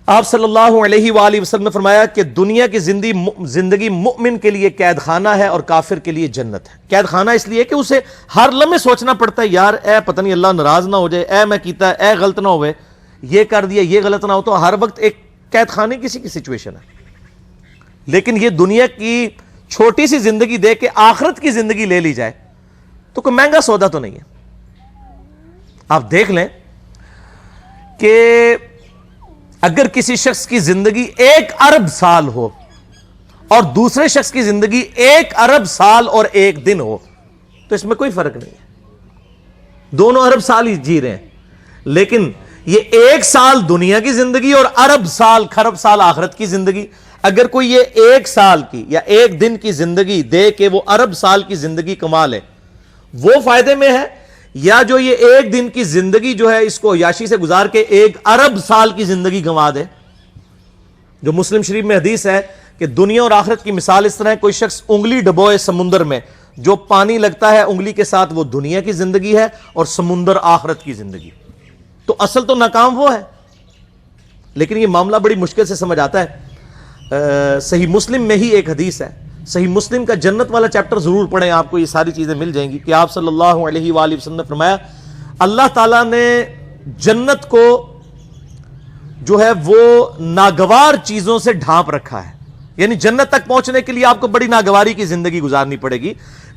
آپ صلی اللہ علیہ وآلہ وسلم نے فرمایا کہ دنیا کی زندگی مؤمن کے لیے قید خانہ ہے اور کافر کے لیے جنت ہے. قید خانہ اس لیے کہ اسے ہر لمحے سوچنا پڑتا ہے یار اے پتہ نہیں اللہ ناراض نہ ہو جائے, اے میں کیتا اے غلط نہ ہوئے, یہ کر دیا یہ غلط نہ ہو. تو ہر وقت ایک قید خانے کسی کی سچویشن ہے. لیکن یہ دنیا کی چھوٹی سی زندگی دے کے آخرت کی زندگی لے لی جائے تو کوئی مہنگا سودا تو نہیں ہے. آپ دیکھ لیں کہ اگر کسی شخص کی زندگی 1 ارب سال ہو اور دوسرے شخص کی زندگی 1 ارب سال اور 1 دن ہو تو اس میں کوئی فرق نہیں ہے, دونوں ارب سال ہی جی رہے ہیں, لیکن یہ 1 سال دنیا کی زندگی اور ارب سال خرب سال آخرت کی زندگی. اگر کوئی یہ 1 سال کی یا 1 دن کی زندگی دے کے وہ ارب سال کی زندگی کما لے, وہ فائدے میں ہے, یا جو یہ 1 دن کی زندگی جو ہے اس کو عیاشی سے گزار کے 1 ارب سال کی زندگی گنوا دے. جو مسلم شریف میں حدیث ہے کہ دنیا اور آخرت کی مثال اس طرح ہے, کوئی شخص انگلی ڈبوئے سمندر میں, جو پانی لگتا ہے انگلی کے ساتھ وہ دنیا کی زندگی ہے اور سمندر آخرت کی زندگی. تو اصل تو ناکام وہ ہے, لیکن یہ معاملہ بڑی مشکل سے سمجھ آتا ہے. صحیح مسلم میں ہی ایک حدیث ہے, صحیح مسلم کا جنت والا چیپٹر ضرور پڑھیں, آپ کو یہ ساری چیزیں مل جائیں گی, کہ آپ صلی اللہ علیہ وآلہ وسلم نے فرمایا اللہ تعالیٰ نے جنت کو جو ہے وہ ناگوار چیزوں سے ڈھانپ رکھا ہے. یعنی جنت تک پہنچنے کے لیے آپ کو بڑی ناگواری کی زندگی گزارنی پڑے گی,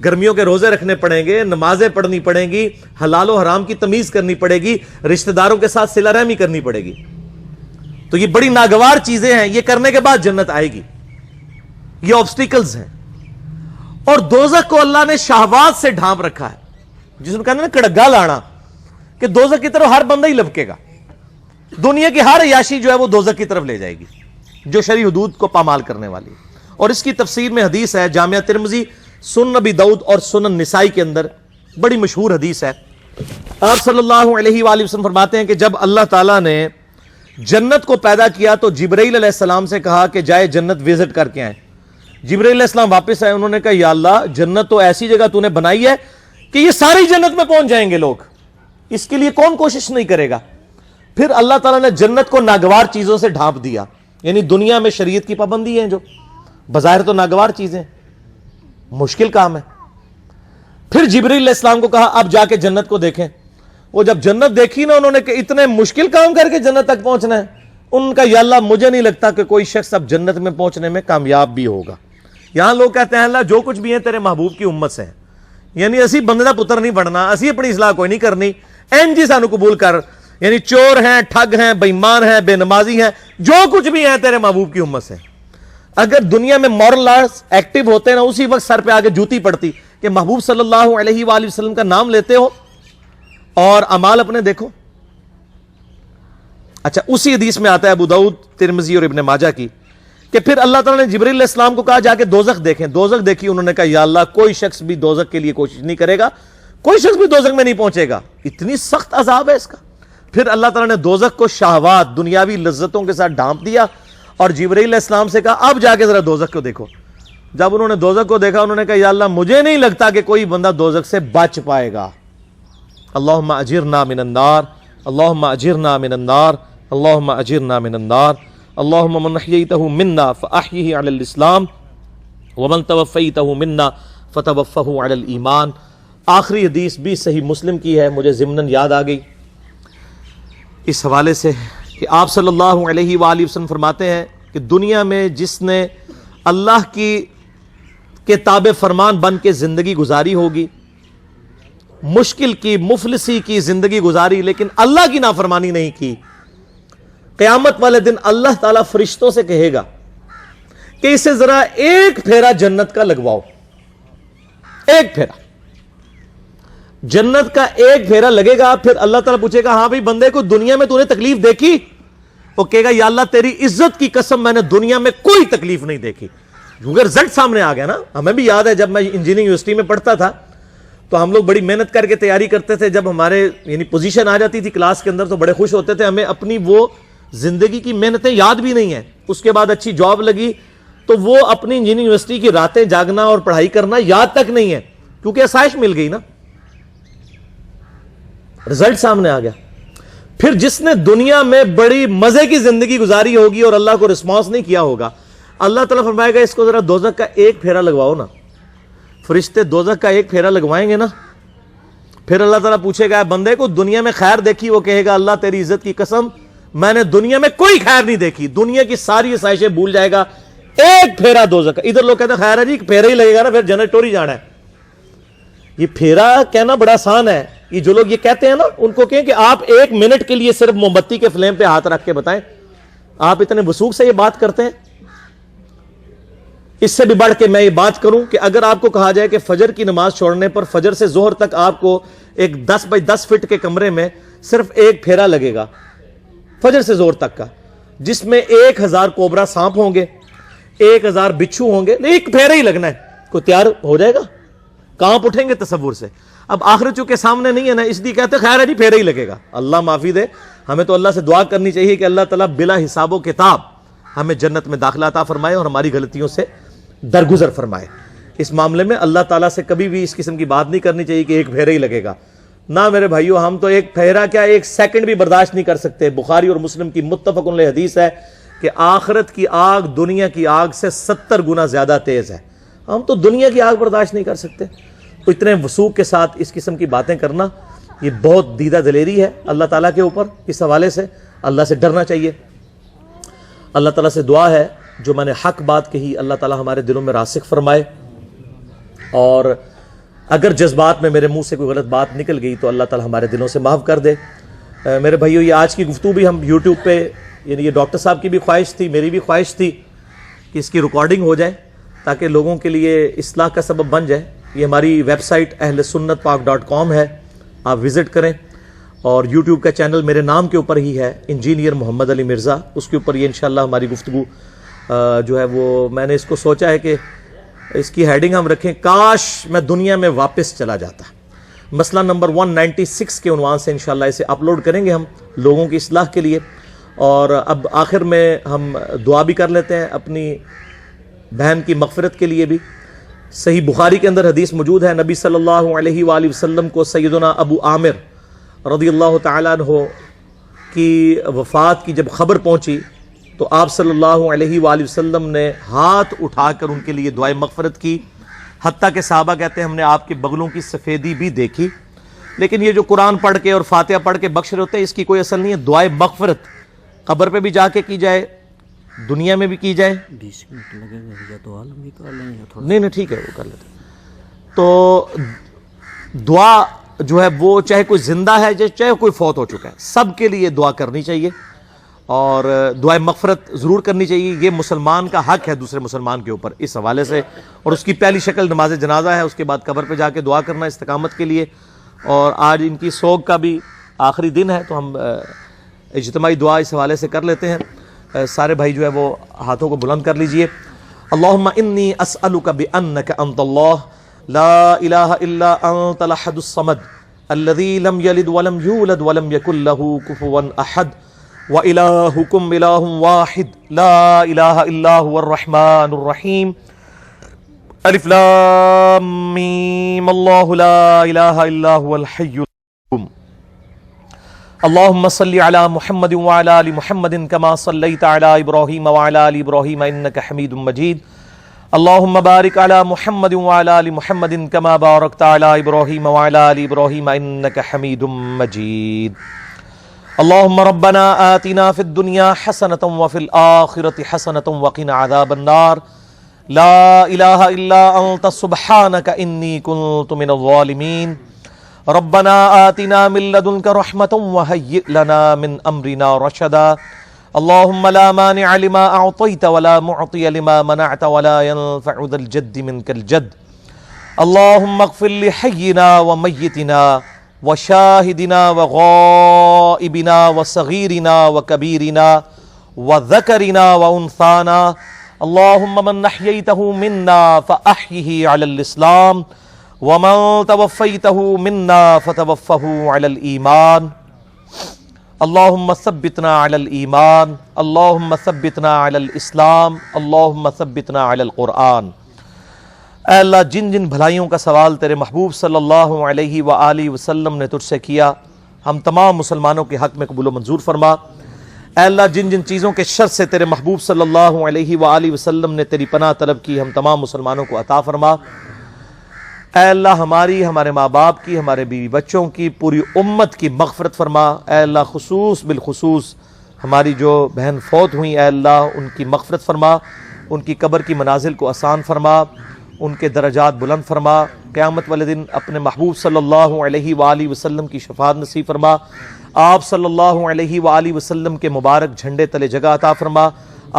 گرمیوں کے روزے رکھنے پڑیں گے, نمازیں پڑھنی پڑیں گی, حلال و حرام کی تمیز کرنی پڑے گی, رشتہ داروں کے ساتھ صلہ رحمی کرنی پڑے گی. تو یہ بڑی ناگوار چیزیں ہیں, یہ کرنے کے بعد جنت آئے گی. یہ آبسٹیکلز ہیں. اور دوزخ کو اللہ نے شہوات سے ڈھانپ رکھا ہے, جس میں کہتے ہیں نا کڑگا لانا, کہ دوزخ کی طرف ہر بندہ ہی لپکے گا. دنیا کی ہر عیاشی جو ہے وہ دوزخ کی طرف لے جائے گی, جو شرعی حدود کو پامال کرنے والی. اور اس کی تفسیر میں حدیث ہے جامعہ ترمذی, سنن ابی داؤد اور سنن نسائی کے اندر بڑی مشہور حدیث ہے. آپ صلی اللہ علیہ وآلہ وسلم فرماتے ہیں کہ جب اللہ تعالیٰ نے جنت کو پیدا کیا تو جبرائیل علیہ السلام سے کہا کہ جائے جنت وزٹ کر کے آئیں. جبرائیل علیہ السلام واپس آئے, انہوں نے کہا یا اللہ جنت تو ایسی جگہ تو نے بنائی ہے کہ یہ ساری جنت میں پہنچ جائیں گے لوگ, اس کے لیے کون کوشش نہیں کرے گا. پھر اللہ تعالیٰ نے جنت کو ناگوار چیزوں سے ڈھانپ دیا, یعنی دنیا میں شریعت کی پابندی ہیں جو بظاہر تو ناگوار چیزیں, مشکل کام ہے. پھر جبرائیل علیہ السلام کو کہا اب جا کے جنت کو دیکھیں. وہ جب جنت دیکھی نا انہوں نے کہ اتنے مشکل کام کر کے جنت تک پہنچنا ہے, ان کا یا اللہ مجھے نہیں لگتا کہ کوئی شخص اب جنت میں پہنچنے میں کامیاب بھی ہوگا. یہاں لوگ کہتے ہیں اللہ جو کچھ بھی ہیں تیرے محبوب کی امت سے ہیں, یعنی اسی بندے دا پتر نہیں بننا, اسی اپنی اصلاح کوئی نہیں کرنی, این جی سانو قبول کر, یعنی چور ہیں, ٹھگ ہیں, بے ایمان ہیں, بے نمازی ہیں, جو کچھ بھی ہیں تیرے محبوب کی امت سے. اگر دنیا میں مورل لاز ایکٹیو ہوتے نا, اسی وقت سر پہ آگے جوتی پڑتی کہ محبوب صلی اللہ علیہ وآلہ وسلم کا نام لیتے ہو اور اعمال اپنے دیکھو. اچھا, اسی حدیث میں آتا ہے ابو داؤد, ترمذی اور ابن ماجہ کی, کہ پھر اللہ تعالیٰ نے جبرائیل علیہ السلام کو کہا جا کے دوزخ دیکھیں. دوزخ دیکھی, انہوں نے کہا یا اللہ کوئی شخص بھی دوزخ کے لیے کوشش نہیں کرے گا, کوئی شخص بھی دوزخ میں نہیں پہنچے گا, اتنی سخت عذاب ہے اس کا. پھر اللہ تعالیٰ نے دوزخ کو شہوات دنیاوی لذتوں کے ساتھ ڈھانپ دیا اور جبرائیل علیہ السلام سے کہا اب جا کے ذرا دوزخ کو دیکھو. جب انہوں نے دوزخ کو دیکھا, انہوں نے کہا یا اللہ مجھے نہیں لگتا کہ کوئی بندہ دوزخ سے بچ پائے گا. اللہم اجرنا من النار, اللہم اجرنا من النار, اللہم اجرنا من النار, اللہم من احییتہ منا فاحیہ علی الاسلام ومن توفیتہ منا فتوفہ علی الایمان. آخری حدیث بھی صحیح مسلم کی ہے, مجھے ضمناً یاد آ گئی اس حوالے سے کہ آپ صلی اللہ علیہ وآلہ وسلم فرماتے ہیں کہ دنیا میں جس نے اللہ کے تابع فرمان بن کے زندگی گزاری ہوگی, مشکل کی مفلسی کی زندگی گزاری, لیکن اللہ کی نافرمانی نہیں کی, قیامت والے دن اللہ تعالیٰ فرشتوں سے کہے گا کہ اسے ذرا ایک پھیرا جنت کا لگواؤ. ایک پھیرا جنت کا ایک پھیرا لگے گا. پھر اللہ تعالیٰ پوچھے گا ہاں بھائی بندے کو دنیا میں تو نے تکلیف دیکھی؟ وہ کہے گا یا اللہ تیری عزت کی قسم میں نے دنیا میں کوئی تکلیف نہیں دیکھی. کیونکہ رزلٹ سامنے آ گیا نا. ہمیں بھی یاد ہے جب میں انجینئرنگ یونیورسٹی میں پڑھتا تھا تو ہم لوگ بڑی محنت کر کے تیاری کرتے تھے. جب ہمارے یعنی پوزیشن آ جاتی تھی کلاس کے اندر تو بڑے خوش ہوتے تھے. ہمیں اپنی وہ زندگی کی محنتیں یاد بھی نہیں ہیں. اس کے بعد اچھی جاب لگی تو وہ اپنی انجینئرنگ یونیورسٹی کی راتیں جاگنا اور پڑھائی کرنا یاد تک نہیں ہے, کیونکہ آسائش مل گئی نا, رزلٹ سامنے آ گیا. پھر جس نے دنیا میں بڑی مزے کی زندگی گزاری ہوگی اور اللہ کو رسپانس نہیں کیا ہوگا, اللہ تعالیٰ فرمائے گا اس کو ذرا دوزخ کا ایک پھیرا لگواؤ نا. فرشتے دوزخ کا ایک پھیرا لگوائیں گے نا. پھر اللہ تعالیٰ پوچھے گا بندے کو دنیا میں خیر دیکھی؟ وہ کہے گا اللہ تیری عزت کی قسم میں نے دنیا میں کوئی خیر نہیں دیکھی. دنیا کی ساری آسائشیں بھول جائے گا, ایک پھیرا دوزخ کا. ادھر لوگ کہتے ہیں خیر ہے جی پھیرا ہی لگے گا نا پھر جنت ٹوری جانا ہے. یہ پھیرا کہنا بڑا آسان ہے. یہ جو لوگ یہ کہتے ہیں نا ان کو کہیں کہ آپ 1 منٹ کے لیے صرف موم بتی کے فلیم پہ ہاتھ رکھ کے بتائیں. آپ اتنے وثوق سے یہ بات کرتے ہیں. اس سے بھی بڑھ کے میں یہ بات کروں کہ اگر آپ کو کہا جائے کہ فجر کی نماز چھوڑنے پر فجر سے ظہر تک آپ کو ایک 10 بائی 10 فٹ کے کمرے میں صرف ایک پھیرا لگے گا فجر سے ظہر تک کا, جس میں 1000 کوبرا سانپ ہوں گے, 1000 بچھو ہوں گے, ایک پھیرا ہی لگنا ہے, کوئی تیار ہو جائے گا؟ کانپ اٹھیں گے تصور سے. اب آخرت چونکہ سامنے نہیں ہے نا, اس لیے کہتے خیر ہے جی پھیرا ہی لگے گا. اللہ معافی دے, ہمیں تو اللہ سے دعا کرنی چاہیے کہ اللہ تعالیٰ بلا حساب و کتاب ہمیں جنت میں داخلہ عطا فرمائے اور ہماری غلطیوں سے درگزر فرمائے. اس معاملے میں اللہ تعالیٰ سے کبھی بھی اس قسم کی بات نہیں کرنی چاہیے کہ ایک پھیرا ہی لگے گا. نہ میرے بھائیو, ہم تو ایک پھیرا کیا 1 سیکنڈ بھی برداشت نہیں کر سکتے. بخاری اور مسلم کی متفق علیہ حدیث ہے کہ آخرت کی آگ دنیا کی آگ سے 70 گنا زیادہ تیز ہے. ہم تو دنیا کی آگ برداشت نہیں کر سکتے. تو اتنے وثوق کے ساتھ اس قسم کی باتیں کرنا یہ بہت دیدہ دلیری ہے اللہ تعالیٰ کے اوپر. اس حوالے سے اللہ سے ڈرنا چاہیے. اللہ تعالیٰ سے دعا ہے جو میں نے حق بات کہی اللہ تعالیٰ ہمارے دلوں میں راسخ فرمائے, اور اگر جذبات میں میرے منہ سے کوئی غلط بات نکل گئی تو اللہ تعالیٰ ہمارے دلوں سے معاف کر دے. میرے بھائیو, یہ آج کی گفتگو بھی ہم یوٹیوب پہ, یعنی یہ ڈاکٹر صاحب کی بھی خواہش تھی, میری بھی خواہش تھی کہ اس کی ریکارڈنگ ہو جائے تاکہ لوگوں کے لیے اصلاح کا سبب بن جائے. یہ ہماری ویب سائٹ ahlsunnatpak.com ہے, آپ وزٹ کریں. اور یوٹیوب کا چینل میرے نام کے اوپر ہی ہے, انجینئر محمد علی مرزا, اس کے اوپر یہ انشاءاللہ ہماری گفتگو جو ہے وہ میں نے اس کو سوچا ہے کہ اس کی ہیڈنگ ہم رکھیں کاش میں دنیا میں واپس چلا جاتا. مسئلہ نمبر 196 کے عنوان سے انشاءاللہ اسے اپلوڈ کریں گے ہم لوگوں کی اصلاح کے لیے. اور اب آخر میں ہم دعا بھی کر لیتے ہیں اپنی بہن کی مغفرت کے لیے بھی. صحیح بخاری کے اندر حدیث موجود ہے, نبی صلی اللہ علیہ وآلہ وسلم کو سیدنا ابو عامر رضی اللہ تعالیٰ عنہ کی وفات کی جب خبر پہنچی تو آپ صلی اللہ علیہ وآلہ وسلم نے ہاتھ اٹھا کر ان کے لیے دعائے مغفرت کی. حتیٰ کہ صحابہ کہتے ہیں ہم نے آپ کے بغلوں کی سفیدی بھی دیکھی. لیکن یہ جو قرآن پڑھ کے اور فاتحہ پڑھ کے بخش رہے ہوتے ہیں اس کی کوئی اصل نہیں ہے. دعائے مغفرت قبر پہ بھی جا کے کی جائے, دنیا میں بھی کی جائے. 20 منٹ لگے گا یا تو عالم بھی کر لیں یا تھوڑا نہیں ٹھیک ہے, وہ کر لیتے. تو دعا جو ہے وہ چاہے کوئی زندہ ہے چاہے کوئی فوت ہو چکا ہے, سب کے لیے دعا کرنی چاہیے اور دعائے مغفرت ضرور کرنی چاہیے. یہ مسلمان کا حق ہے دوسرے مسلمان کے اوپر اس حوالے سے. اور اس کی پہلی شکل نماز جنازہ ہے, اس کے بعد قبر پہ جا کے دعا کرنا استقامت کے لیے. اور آج ان کی سوگ کا بھی آخری دن ہے تو ہم اجتماعی دعا اس حوالے سے کر لیتے ہیں. سارے بھائی جو ہے وہ ہاتھوں کو بلند کر لیجئے. اللہم انی اسألک بأنک انت اللہ لا الہ الا انت الاحد الصمد الذی لم یلد ولم یولد ولم یکن له کفوا احد وإلہکم الہ واحد لا الہ الا هو الرحمن الرحیم الف لام میم اللہ لا الہ الا هو الحی القیوم. اللهم صل على محمد وعلى آل محمد كما صليت على إبراهيم وعلى آل إبراهيم إنك حميد مجيد. اللهم بارك على محمد وعلى آل محمد كما باركت على إبراهيم وعلى آل إبراهيم إنك حميد مجيد. اللهم ربنا آتنا في الدنيا حسنة وفي الآخرة حسنة وقنا عذاب النار. لا إله إلا أنت سبحانك إني كنت من الظالمين. ربنا آتنا من لدنك رحمة وهيئ لنا من أمرنا رشدا. اللهم لا مانع لما أعطيت ولا معطي لما منعت ولا ينفع ذا الجد منك الجد. اللهم اغفر لحينا وميتنا وشاهدنا وغائبنا وصغيرنا وكبيرنا وذكرنا وأنثانا. اللهم من أحييته منا فأحيه على الإسلام ومن توفيته منا فتوفه على الإيمان. اللهم ثبتنا على الإيمان. اللهم ثبتنا على الإسلام. اللهم ثبتنا على القرآن. اے اللہ جن جن بھلائیوں کا سوال تیرے محبوب صلی اللہ علیہ وآلہ وسلم نے تجھ سے کیا ہم تمام مسلمانوں کے حق میں قبول و منظور فرما. اے اللہ جن جن چیزوں کے شر سے تیرے محبوب صلی اللہ علیہ وآلہ وسلم نے تیری پناہ طلب کی ہم تمام مسلمانوں کو عطا فرما. اے اللہ ہماری, ہمارے ماں باپ کی, ہمارے بیوی بچوں کی, پوری امت کی مغفرت فرما. اے اللہ بالخصوص ہماری جو بہن فوت ہوئی اے اللہ ان کی مغفرت فرما. ان کی قبر کی منازل کو آسان فرما، ان کے درجات بلند فرما، قیامت والے دن اپنے محبوب صلی اللہ علیہ وآلہ وسلم کی شفاعت نصیب فرما، آپ صلی اللہ علیہ وآلہ وسلم کے مبارک جھنڈے تلے جگہ عطا فرما،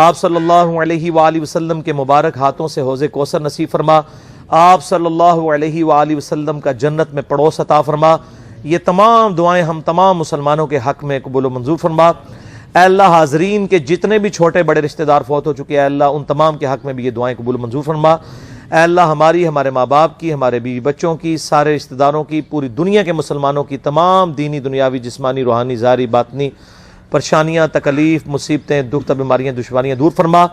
آپ صلی اللہ علیہ وآلہ وسلم کے مبارک ہاتھوں سے حوض کوثر نصیب فرما، آپ صلی اللہ علیہ وآلہ وسلم کا جنت میں پڑوس عطا فرما۔ یہ تمام دعائیں ہم تمام مسلمانوں کے حق میں قبول و منظور فرما۔ اے اللہ حاضرین کے جتنے بھی چھوٹے بڑے رشتہ دار فوت ہو چکے ہیں، اے اللہ ان تمام کے حق میں بھی یہ دعائیں قبول و منظور فرما۔ اے اللہ ہماری، ہمارے ماں باپ کی، ہمارے بیوی بچوں کی، سارے رشتہ داروں کی، پوری دنیا کے مسلمانوں کی تمام دینی، دنیاوی، جسمانی، روحانی، ظاہری، باطنی پریشانیاں، تکلیف، مصیبتیں، دکھ، بیماریاں، دشواریاں دور فرما،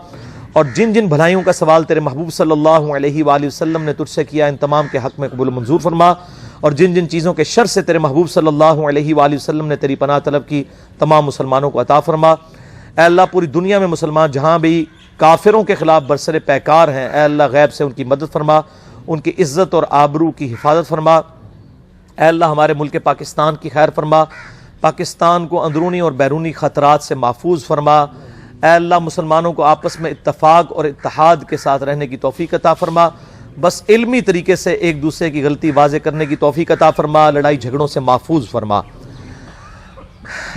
اور جن جن بھلائیوں کا سوال تیرے محبوب صلی اللہ علیہ وآلہ وسلم نے تجھ سے کیا، ان تمام کے حق میں قبول و منظور فرما، اور جن جن چیزوں کے شر سے تیرے محبوب صلی اللہ علیہ وآلہ وسلم نے تیری پناہ طلب کی، تمام مسلمانوں کو عطا فرما۔ اے اللہ پوری دنیا میں مسلمان جہاں بھی کافروں کے خلاف برسر پیکار ہیں، اے اللہ غیب سے ان کی مدد فرما، ان کی عزت اور آبرو کی حفاظت فرما۔ اے اللہ ہمارے ملک پاکستان کی خیر فرما، پاکستان کو اندرونی اور بیرونی خطرات سے محفوظ فرما۔ اے اللہ مسلمانوں کو آپس میں اتفاق اور اتحاد کے ساتھ رہنے کی توفیق عطا فرما، بس علمی طریقے سے ایک دوسرے کی غلطی واضح کرنے کی توفیق عطا فرما، لڑائی جھگڑوں سے محفوظ فرما۔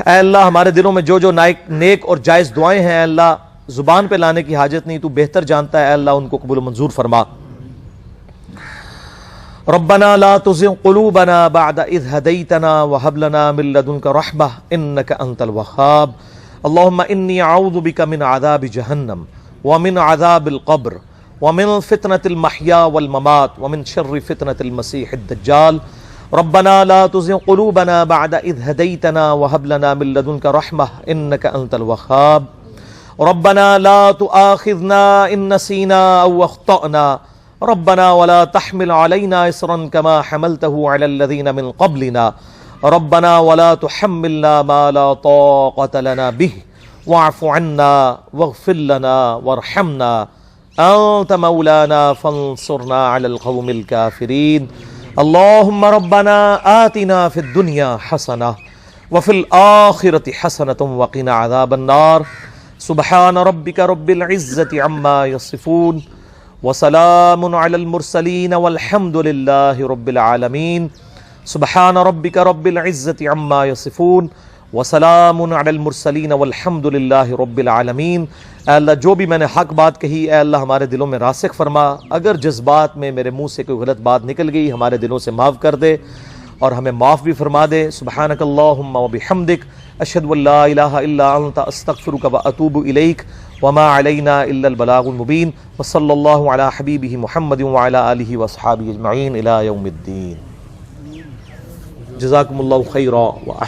اے اللہ ہمارے دلوں میں جو جو نیک اور جائز دعائیں ہیں، اے اللہ زبان پہ لانے کی حاجت نہیں، تو بہتر جانتا ہے، اے اللہ ان کو قبول و منظور فرما۔ ربنا لا تزغ قلوبنا بعد اذ هديتنا وهب لنا من لدنك رحمة انك انت الوهاب اللهم انی اعوذ بک من عذاب جہنم ومن عذاب القبر ومن فتنة المحیا والممات ومن شر فتنة المسیح الدجال ربنا لا تزغ قلوبنا بعد اذ هديتنا وهب لنا من لدنك رحمة انك انت الوهاب ربنا لا تؤاخذنا ان نسينا او اخطأنا ربنا ولا تحمل علينا إصرا كما حملته على الذين من قبلنا ربنا ولا تحملنا ما لا طاقة لنا به واعف عنا واغفر لنا وارحمنا أنت مولانا فانصرنا على القوم الكافرين اللهم ربنا آتنا في الدنيا حسنة وفي الآخرة حسنة وقنا عذاب النار سبحان ربك رب العزة عما يصفون وسلام على المرسلين والحمد لله رب العالمين سبحان ربك رب العزة عما يصفون وسلام على المرسلين والحمد لله رب العالمين۔ اے اللہ جو بھی میں نے حق بات کہی، اے اللہ ہمارے دلوں میں راسخ فرما، اگر جذبات میں میرے منہ سے کوئی غلط بات نکل گئی ہمارے دلوں سے معاف کر دے اور ہمیں معاف بھی فرما دے۔ سبحانک اللہم وبحمدک اشہد ان لا الہ الا انت استغفرک واتوب الیک وما علینا الا البلاغ المبین وصلی اللہ علی حبیبہ محمد وعلی آلہ واصحابہ اجمعین الی یوم الدین۔ جزاکم اللہ خیرا و احسن۔